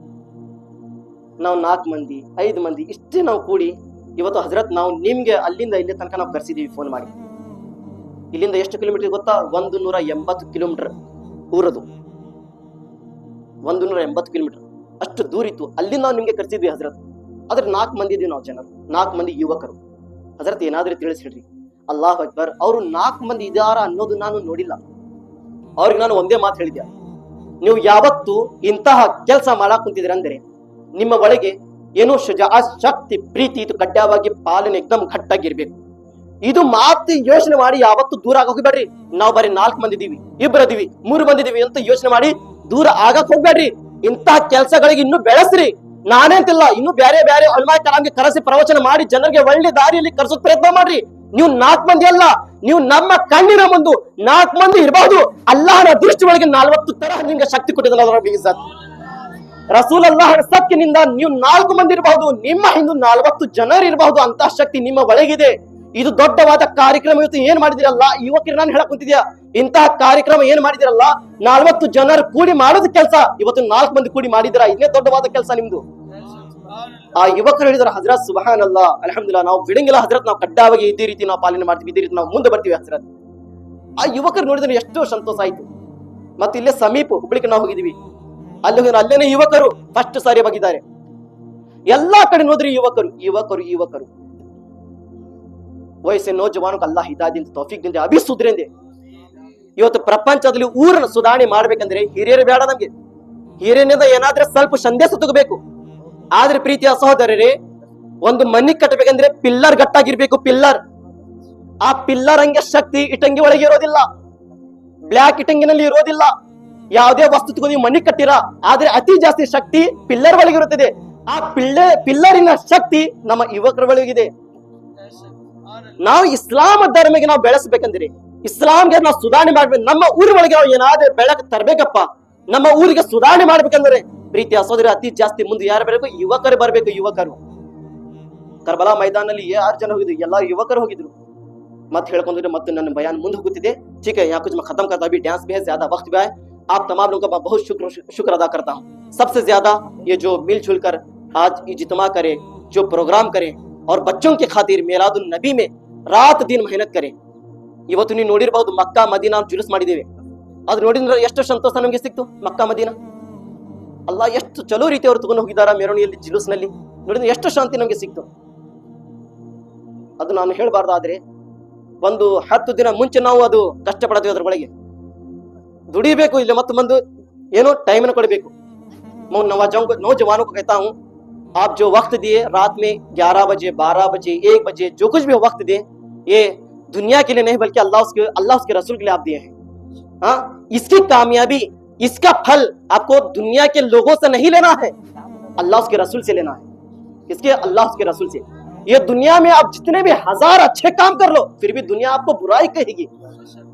ನಾವು 4 ಮಂದಿ 5 ಮಂದಿ ಇಷ್ಟೇ ನಾವು ಕೂಡಿ ಇವತ್ತು ಹಜರತ್ ನಾವು ನಿಮ್ಗೆ ಅಲ್ಲಿಂದ ಇಲ್ಲಿ ತನಕ ನಾವು ಕರ್ಸಿದೀವಿ ಫೋನ್ ಮಾಡಿ. ಇಲ್ಲಿಂದ ಎಷ್ಟು ಕಿಲೋಮೀಟರ್ ಗೊತ್ತಾ, 180 ಕಿಲೋಮೀಟರ್ ಊರದು, 180 ಕಿಲೋಮೀಟರ್ ಅಷ್ಟು ದೂರ ಇತ್ತು. ಅಲ್ಲಿಂದ ನಾವು ನಿಮ್ಗೆ ಕರ್ಸಿದ್ವಿ ಹಜರತ್. ಆದ್ರೆ 4 ಮಂದಿ ಇದೀವಿ ನಾವು ಜನರು, 4 ಮಂದಿ ಯುವಕರು. ಹಜರತ್ ಏನಾದ್ರೂ ತಿಳಿಸಿಡ್ರಿ. ಅಲ್ಲಾಹ್ ಅಕ್ಬರ್. ಅವರು 4 ಮಂದಿ ಇದಾರ ಅನ್ನೋದು ನಾನು ನೋಡಿಲ್ಲ. ಅವ್ರಿಗೆ ನಾನು ಒಂದೇ ಮಾತು ಹೇಳಿದ್ದೆ, ನೀವು ಯಾವತ್ತು ಇಂತಹ ಕೆಲಸ ಮಾಡಕ್ ಕುಂತಿದ್ರಿ ಅಂದ್ರೆ ನಿಮ್ಮ ಒಳಗೆ ಏನೋ ಶುಜಾಅತ್, ಶಕ್ತಿ, ಪ್ರೀತಿ ಇದು ಕಡ್ಡಾಯವಾಗಿ ಪಾಲನೆ ಎಕ್ದಮ್ ಗಟ್ಟಾಗಿರ್ಬೇಕು. ಇದು ಮಾತು ಯೋಚನೆ ಮಾಡಿ ಯಾವತ್ತು ದೂರ ಆಗ ಹೋಗ್ಬೇಡ್ರಿ. ನಾವು ಬರೀ 4 ಮಂದಿ ಇದೀವಿ, 2 ಇದೀವಿ, 3 ಮಂದಿ ಇದೀವಿ ಅಂತ ಯೋಚನೆ ಮಾಡಿ ದೂರ ಆಗಕ್ ಹೋಗ್ಬೇಡ್ರಿ. ಇಂತಹ ಕೆಲಸಗಳಿಗೆ ಇನ್ನೂ ಬೆಳೆಸ್ರಿ. ನಾನೇಂತಿಲ್ಲ, ಇನ್ನು ಬೇರೆ ಬೇರೆ ಅಲ್ಮಾಯ್ ಕಲಾಂಗೆ ಕರೆಸಿ ಪ್ರವಚನ ಮಾಡಿ ಜನರಿಗೆ ಒಳ್ಳೆ ದಾರಿಯಲ್ಲಿ ಕರೆಸೋ ಪ್ರಯತ್ನ ಮಾಡ್ರಿ. ನೀವು 4 ಮಂದಿ ಅಲ್ಲ, ನೀವು ನಮ್ಮ ಕಣ್ಣಿನ ಮುಂದೆ 4 ಮಂದಿ ಇರಬಹುದು. ಅಲ್ಲಾಹನ ದೃಷ್ಟಿ ಒಳಗೆ 40 ತರಹ ನಿಮ್ಗೆ ಶಕ್ತಿ ಕೊಟ್ಟಿದ್ದಲ್ಲ. ರಸೂಲ್ ಅಲ್ಲಾಹನ ಸತ್ಯನಿಂದ ನೀವು 4 ಮಂದಿ ಇರಬಹುದು, ನಿಮ್ಮ ಹಿಂದೆ 40 ಜನರು ಇರಬಹುದು. ಅಂತ ಶಕ್ತಿ ನಿಮ್ಮ ಒಳಗಿದೆ. ಇದು ದೊಡ್ಡವಾದ ಕಾರ್ಯಕ್ರಮ. ಇವತ್ತು ಏನ್ ಮಾಡಿದಿರಲ್ಲ ಯುವಕರು, ನಾನು ಹೇಳಕ್ ಕುಂತಿದ್ಯಾ, ಇಂತಹ ಕಾರ್ಯಕ್ರಮ ಏನ್ ಮಾಡಿದಿರಲ್ಲ, 40 ಜನರು ಕೂಡಿ ಮಾಡೋದ್ ಕೆಲಸ ಇವತ್ತು 4 ಮಂದಿ ಕೂಡಿ ಮಾಡಿದಿರ. ಇದೇ ದೊಡ್ಡವಾದ ಕೆಲಸ ನಿಮ್ದು. ಆ ಯುವಕರು ಹೇಳಿದ್ರು, ಹಜರತ್ ಸುಬಹಾನ್ ಅಲ್ಲಾ, ಅಲ್ಹಮ್ದುಲಿಲ್ಲಾಹ್, ನಾವು ಬಿಡಂಗಿಲ್ಲ ಹಜರತ್, ನಾವು ಕಡ್ಡಾಯವಾಗಿ ಇದೇ ರೀತಿ ನಾವು ಪಾಲನೆ ಮಾಡ್ತೀವಿ, ಇದೇ ರೀತಿ ನಾವು ಮುಂದೆ ಬರ್ತೀವಿ ಹಜರತ್. ಆ ಯುವಕರು ನೋಡಿದ್ರೆ ಎಷ್ಟೋ ಸಂತೋಷ ಆಯ್ತು. ಮತ್ತೆ ಇಲ್ಲೇ ಸಮೀಪ ಹುಬ್ಳಿಗೆ ನಾವು ಹೋಗಿದೀವಿ, ಅಲ್ಲೇನೆ ಯುವಕರು ಫಸ್ಟ್ ಸಾರಿ ಬಗಿದ್ದಾರೆ. ಎಲ್ಲಾ ಕಡೆ ನೋಡ್ರಿ ಯುವಕರು ಯುವಕರು ಯುವಕರು. ವಯಸ್ಸೆ ನೌಜವಾನಕ್ಕೆ ಅಲ್ಲಾಹ್ ಹಿದಾಯತ್ ತೌಫೀಕ್ ದಿಂದ ಅಭಿ ಸುಧ್ರೆಂದೆ. ಇವತ್ತು ಪ್ರಪಂಚದಲ್ಲಿ ಊರನ್ನು ಸುಧಾರಣೆ ಮಾಡ್ಬೇಕಂದ್ರೆ ಹಿರಿಯರು ಬೇಡ ನಮ್ಗೆ. ಹಿರಿಯರಿಂದ ಏನಾದ್ರೆ ಸ್ವಲ್ಪ ಸಂದೇಶ ತಗೋಬೇಕು. ಆದ್ರೆ ಪ್ರೀತಿಯ ಸಹೋದರರೇ, ಒಂದು ಮನಿ ಕಟ್ಟಬೇಕಂದ್ರೆ ಪಿಲ್ಲರ್ ಗಟ್ಟಾಗಿರ್ಬೇಕು. ಪಿಲ್ಲರ್, ಆ ಪಿಲ್ಲರ್ ಹಂಗೆ ಶಕ್ತಿ ಇಟ್ಟಂಗಿ ಒಳಗೆ ಇರೋದಿಲ್ಲ, ಬ್ಲಾಕ್ ಇಟ್ಟಂಗಿನಲ್ಲಿ ಇರೋದಿಲ್ಲ. ಯಾವುದೇ ವಸ್ತು ತಗೊಂಡು ನೀವು ಮನಿ ಕಟ್ಟಿರ, ಆದ್ರೆ ಅತಿ ಜಾಸ್ತಿ ಶಕ್ತಿ ಪಿಲ್ಲರ್ ಒಳಗೆ ಇರುತ್ತದೆ. ಆ ಪಿಲ್ಲರಿನ ಶಕ್ತಿ ನಮ್ಮ ಯುವಕರ ಒಳಗಿದೆ. ನಾವು ಇಸ್ಲಾಂ ಧರ್ಮಕ್ಕೆ ನಾವು ಬೆಳೆಸಬೇಕಂದ್ರೆ, ಇಸ್ಲಾಂಗೆ ನಾವು ಸುಧಾರಣೆ ಮಾಡ್ಬೇಕು. ನಮ್ಮ ಊರ ಒಳಗೆ ನಾವು ಏನಾದ್ರೂ ಬೆಳಕು ತರಬೇಕಪ್ಪ, ನಮ್ಮ ಊರಿಗೆ ಸುಧಾರಣೆ ಮಾಡ್ಬೇಕಂದ್ರೆ ಪ್ರೀತಿಯ ಸಹೋದರ ಅತಿ ಜಾಸ್ತಿ ಮುಂದೆ ಯಾರು ಬರಬೇಕು? ಯುವಕರು ಬರಬೇಕು. ಯುವಕರು ಕರ್ಬಲಾ ಮೈದಾನಲ್ಲಿ 6 ಜನ ಹೋಗಿದ್ರು, ಎಲ್ಲಾ ಯುವಕರು ಹೋಗಿದ್ರು. मत हेल्कोंड्रे मत ನನ್ನ बयान ಮುಂದೆ ಹೋಗುತ್ತಿದೆ. ठीक है, यहाँ कुछ मैं खत्म करता, अभी डांस भी है, ज्यादा वक्त भी है. आप तमाम लोगों का बहुत शुक्र अदा करता हूँ. सबसे ज्यादा ये जो मिलजुल कर आज इज्तिमा करे, जो प्रोग्राम करे और बच्चों के खातिर मीलादुन नबी में रात दिन मेहनत करे. ಇವತ್ತು ನೀವು ನೋಡಿರಬಹುದು ಮಕ್ಕಾ ಮದೀನಾ ಜುಲೂಸ್ ಮಾಡಿದ್ದೇವೆ. ಅದು ನೋಡಿದ್ರೆ ಎಷ್ಟು ಸಂತೋಷ ನಮಗೆ ಸಿಕ್ತು. ಮಕ್ಕಾ ಮದೀನಾ ಅಲ್ಲಾ ಎಷ್ಟು ಚಲೋ ರೀತಿ ಅವರು ತಗೊಂಡು ಹೋಗಿದ್ದಾರೆ ಮೆರವಣಿಗೆಯಲ್ಲಿ, ಜುಲೂಸ್ನಲ್ಲಿ ನೋಡಿದ್ರೆ ಎಷ್ಟು ಶಾಂತಿ ನಮಗೆ ಸಿಕ್ತು. ಅದು ನಾನು ಹೇಳಬಾರ್ದಾದ್ರೆ ಒಂದು 10 ದಿನ ಮುಂಚೆ ನಾವು ಅದು ಕಷ್ಟಪಡ್ತೀವಿ, ಅದ್ರ ಒಳಗೆ ದುಡಿಬೇಕು. ಇಲ್ಲ ಮತ್ತೆ ಬಂದು ಏನೋ ಟೈಮ್ ಅನ್ನು ಕೊಡಬೇಕು. नौजवानों को कहता हूँ, आप जो वक्त दिए रात में 11 बजे 12 बजे 1 बजे जो कुछ भी वक्त दिए, ये दुनिया के लिए नहीं बल्कि अल्लाह उसके रसूल के लिए आप दिए हैं. हाँ, इसकी कामयाबी, इसका फल आपको दुनिया के लोगों से नहीं लेना है, अल्लाह उसके रसूल से लेना है. किसके? अल्लाह उसके रसूल से. ये दुनिया में आप जितने भी 1000 अच्छे काम कर लो, फिर भी दुनिया आपको बुरा ही कहेगी.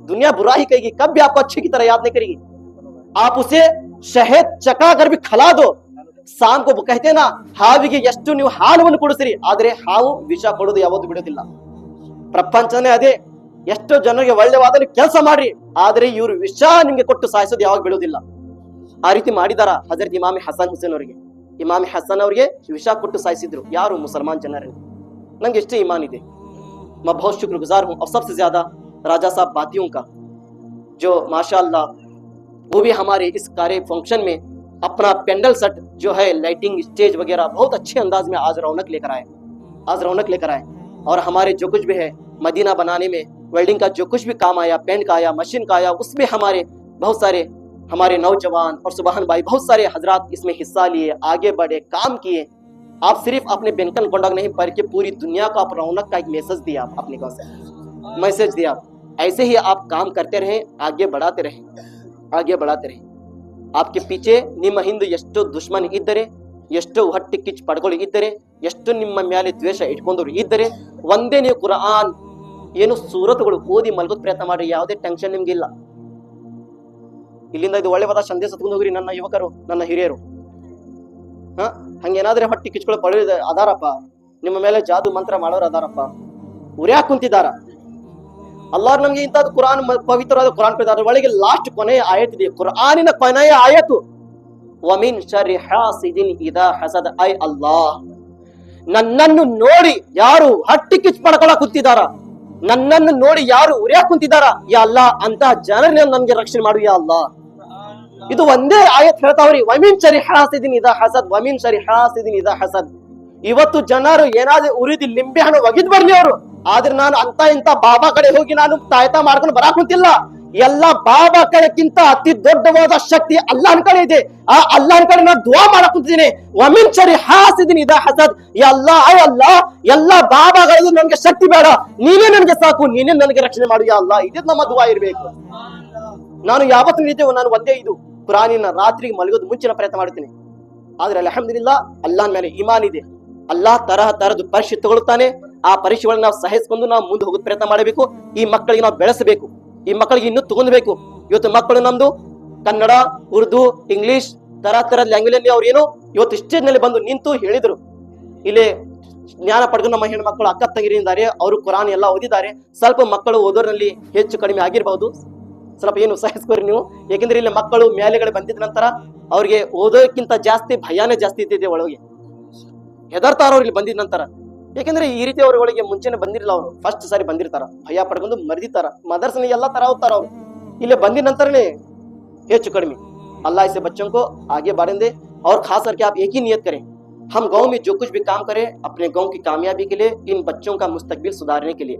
दुनिया बुरा ही कहेगी, कब भी आपको अच्छे की तरह याद नहीं करेगी. आप उसे शहद चका कर भी खिला दो. शाम को कहते ना, ಹಾವಿಗೆ ಎಷ್ಟು ನೀವು ಹಾಲವನ್ನು ಕೊಡಿಸಿರಿ, ಆದ್ರೆ ಹಾವು ವಿಷ ಕೊಡೋದು ಯಾವತ್ತೂ ಬಿಡೋದಿಲ್ಲ. ಪ್ರಪಂಚನೇ ಅದೇ. ಎಷ್ಟೋ ಜನರಿಗೆ ಒಳ್ಳೆವಾದ ಕೆಲಸ ಮಾಡ್ರಿ, ಆದ್ರೆ ಇವರು ವಿಷ ನಿಮ್ಗೆ ಕೊಟ್ಟು ಸಾಯಿಸೋದು ಯಾವಾಗ ಬಿಡೋದಿಲ್ಲ. ಆ ರೀತಿ ಮಾಡಿದಾರ ಹಜರತ್ ಇಮಾಮ್ ಹಸನ್ ಹುಸೇನ್ ಅವರಿಗೆ. ಇಮಾಮ್ ಹಸನ್ ಅವರಿಗೆ ವಿಷ ಕೊಟ್ಟು ಸಾಯಿಸಿದ್ರು. ಯಾರು? ಮುಸಲ್ಮಾನ್ ಜನರನ್ನು. ನಂಗೆ ಎಷ್ಟೇ ईमान ಇದೆ. मैं बहुत शुक्रगुजार हूँ. और सबसे ज्यादा राजा साहब बातियों का, जो माशाअल्लाह वो भी हमारे इस कार्य फंक्शन में अपना पेंडल सेट जो है, लाइटिंग स्टेज वगैरह बहुत अच्छे अंदाज में आज रौनक लेकर आए. और हमारे जो कुछ भी है मदीना बनाने में वेल्डिंग का जो कुछ भी काम आया, पेंट का आया, मशीन का आया, उसमें हमारे बहुत सारे हमारे नौजवान और सुबहान भाई बहुत सारे हजरात इसमें हिस्सा लिए, आगे बढ़े, काम किए. आप सिर्फ अपने बेनकन कॉन्डक्ट नहीं बल्कि पूरी दुनिया को आप रौनक का एक मैसेज दिया, अपने गाँव से मैसेज दिया. ऐसे ही आप काम करते रहे, आगे बढ़ाते रहे. आपके पीछे ನಿಮ್ಮ ಹಿಂದೆ ಎಷ್ಟು ದುಶ್ಮನ್ ಇದ್ದರೆ, ಎಷ್ಟು ಹೊಟ್ಟೆ ಕಿಚ್ಚು ಪಡ್ಕೊಳ್ಳಿ ಇದ್ದರೆ, ಎಷ್ಟು ನಿಮ್ಮ ಮೇಲೆ ದ್ವೇಷ ಇಟ್ಕೊಂಡವ್ರು ಇದ್ದರೆ, ಒಂದೇ ನೀವು ಕುರಾನ್ ಏನು ಸೂರತ್ಗಳು ಓದಿ ಮಲ್ಗೋದ್ ಪ್ರಯತ್ನ ಮಾಡ್ರಿ. ಯಾವುದೇ ಟೆನ್ಷನ್ ನಿಮ್ಗೆ ಇಲ್ಲ. ಇಲ್ಲಿಂದ ಇದು ಒಳ್ಳೆವಾದ ಸಂದೇಶ ತಗೊಂಡು ಹೋಗ್ರಿ ನನ್ನ ಯುವಕರು, ನನ್ನ ಹಿರಿಯರು. ಹಂಗೇನಾದ್ರೆ ಹೊಟ್ಟೆ ಕಿಚ್ಕೊಳ್ಳೋ ಪಡ ಅದಾರಪ್ಪ, ನಿಮ್ಮ ಮೇಲೆ ಜಾದು ಮಂತ್ರ ಮಾಡೋರು ಅದಾರಪ್ಪ, ಉರ್ಯಾಕ್ ಕುಂತಿದಾರ. ಅಲ್ಲಾಹ್ ನಮ್ಗೆ ಇಂಥದ್ದು ಕುರಾನ್, ಪವಿತ್ರವಾದ ಕುರಾನ್ ಕೊಟ್ಟಿದ್ದಾರೆ. ಒಳಗೆ ಲಾಸ್ಟ್ ಕೊನೆಯ ಆಯತ್ ಇದೆ, ಕುರಾನಿನ ಕೊನೆಯ ಆಯತು, ವಮಿನ್ ಶರ್ರಿ ಹಾಸಿದಿನ್ ಇದಾ ಹಸದ. ಐ ಅಲ್ಲಾಹ್, ನನ್ನನ್ನು ನೋಡಿ ಯಾರು ಹಟ್ಟಿ ಕಿಚ್ಚು ಪಡ್ಕೊಳಕ್ ಕುಂತಿದಾರ, ನನ್ನನ್ನು ನೋಡಿ ಯಾರು ಉರ್ಯಾಕ್ ಕುಂತಿದಾರ, ಯಾ ಅಲ್ಲಾಹ್ ಅಂತಹ ಜನರನ್ನ ನನ್ಗೆ ರಕ್ಷಣೆ ಮಾಡು ಯಾ ಅಲ್ಲಾಹ್. ಇದು ಒಂದೇ ಆಯತ್ ಹೇಳ್ತಾವ್ರಿ, ವಮಿನ್ ಶರ್ರಿ ಹಾಸಿದಿನ್ ಇದಾ ಹಸದ್, ವಮಿನ್ ಶರ್ರಿ ಹಾಸಿದಿನ್ ಇದಾ ಹಸದ್. ಇವತ್ತು ಜನರು ಏನಾದ್ರು ಉರಿದಿ ಲಿಂಬೆ ಹಣ್ಣು ಒಗಿದ್ ಬರ್ಲಿ ಅವರು, ಆದ್ರೆ ನಾನು ಅಂತ ಇಂತ ಬಾಬಾ ಕಡೆ ಹೋಗಿ ನಾನು ತಾಯ್ತಾ ಮಾಡ್ಕೊಂಡು ಬರಾಕ್ ಕುಂತಿಲ್ಲ. ಎಲ್ಲ ಬಾಬಾ ಕಡೆಕ್ಕಿಂತ ಅತಿ ದೊಡ್ಡವಾದ ಶಕ್ತಿ ಅಲ್ಲಾಹನ ಕಡೆ ಇದೆ. ಆ ಅಲ್ಲಾಹನ ಕಡೆ ನಾನು ದುವಾ ಮಾಡಕ್ ಕುಂತಿದ್ದೀನಿ. ವಮಿನ್ ಶರ್ರಿ ಹಾಸಿದಿನ್ ಇದಾ ಹಸದ್. ಯಾ ಅಲ್ಲಾಹ್, ಐ ಅಲ್ಲಾಹ್, ಎಲ್ಲ ಬಾಬಾಗಳಿಗೂ ನನ್ಗೆ ಶಕ್ತಿ ಬೇಡ, ನೀನೇ ನನ್ಗೆ ಸಾಕು, ನೀನೇ ನನಗೆ ರಕ್ಷಣೆ ಮಾಡು ಯಾ ಅಲ್ಲಾಹ್. ಇದೇ ನಮ್ಮ ದುವಾ ಇರ್ಬೇಕು. ನಾನು ಯಾವತ್ತೂ ನಿಜ ನಾನು ಒಂದೇ ಇದು ಕುರಾನಿನ ರಾತ್ರಿಗೆ ಮಲಗೋದು ಮುಂಚಿನ ಪ್ರಯತ್ನ ಮಾಡ್ತೀನಿ. ಆದ್ರೆ ಅಲ್ಹಮ್ದುಲಿಲ್ಲಾಹ್ ಅಲ್ಲಾಹನ ಮೇಲೆ ಈಮಾನ್ ಇದೆ. ಅಲ್ಲಾಹ್ ತರಹದ ಪರೀಕ್ಷೆ ತಗೊಳ್ತಾನೆ. ಆ ಪರೀಕ್ಷೆಗಳನ್ನ ನಾವು ಸಹಿಸಿಕೊಂಡು ನಾವು ಮುಂದೆ ಹೋಗೋದು ಪ್ರಯತ್ನ ಮಾಡಬೇಕು. ಈ ಮಕ್ಕಳಿಗೆ ನಾವು ಬೆಳೆಸಬೇಕು, ಈ ಮಕ್ಕಳಿಗೆ ಇನ್ನೂ ತಗೊಂಡ್ಬೇಕು. ಇವತ್ತು ಮಕ್ಕಳು ನಮ್ದು ಕನ್ನಡ, ಉರ್ದು, ಇಂಗ್ಲಿಷ್ ತರದ ಲ್ಯಾಂಗ್ವೇಜ್ ಅಲ್ಲಿ ಅವ್ರು ಏನು ಇವತ್ತು ಸ್ಟೇಜ್ ನಲ್ಲಿ ಬಂದು ನಿಂತು ಹೇಳಿದ್ರು. ಇಲ್ಲಿ ಜ್ಞಾನ ಪಡೆದು ನಮ್ಮ ಹೆಣ್ಣು ಮಕ್ಕಳು ಅಕ್ಕ ತಂಗಿರಿದ್ದಾರೆ, ಅವರು ಕುರಾನ್ ಎಲ್ಲ ಓದಿದ್ದಾರೆ. ಸ್ವಲ್ಪ ಮಕ್ಕಳು ಓದೋರಲ್ಲಿ ಹೆಚ್ಚು ಕಡಿಮೆ ಆಗಿರಬಹುದು, ಸ್ವಲ್ಪ ಏನು ಸಹಿಸ್ಕೋರಿ ನೀವು. ಯಾಕೆಂದ್ರೆ ಇಲ್ಲಿ ಮಕ್ಕಳು ಮೇಲೆಗಡೆ ಬಂದಿದ ನಂತರ ಅವ್ರಿಗೆ ಓದೋಕ್ಕಿಂತ ಜಾಸ್ತಿ ಭಯಾನೇ ಜಾಸ್ತಿ ಇದ್ದಿದೆ ಒಳಗೆ. ಹೆದರ್ತಾರ ಅವ್ರು ಇಲ್ಲಿ ಬಂದಿದ ನಂತರ. ಯಾಕಂದ್ರೆ ಈ ರೀತಿ ಅವರುಗಳಿಗೆ ಮುಂಚೆನೆ ಬಂದಿರಲಿಲ್ಲ, ಅವರು ಫಸ್ಟ್ ಸಾರಿ ಬಂದಿರ್ತಾರ, ಭಯ ಪಡ್ಕೊಂಡು ಮರ್ದಿತಾರ, ಮದರ್ಸನ ಎಲ್ಲಾ ತರ ಹೋಗ್ತಾರ ಅವ್ರು. ಇಲ್ಲಿ ಬಂದಿದ ನಂतरನೇ ಹೆಚ್ಚು कड़मी। अल्लाह ऐसे बच्चों को आगे बढ़ने दे और खास करके आप एक ही नियत करें, हम गांव में जो कुछ भी काम करें अपने गांव की कामयाबी के लिए, इन बच्चों का मुस्तकबिल सुधारने के लिए।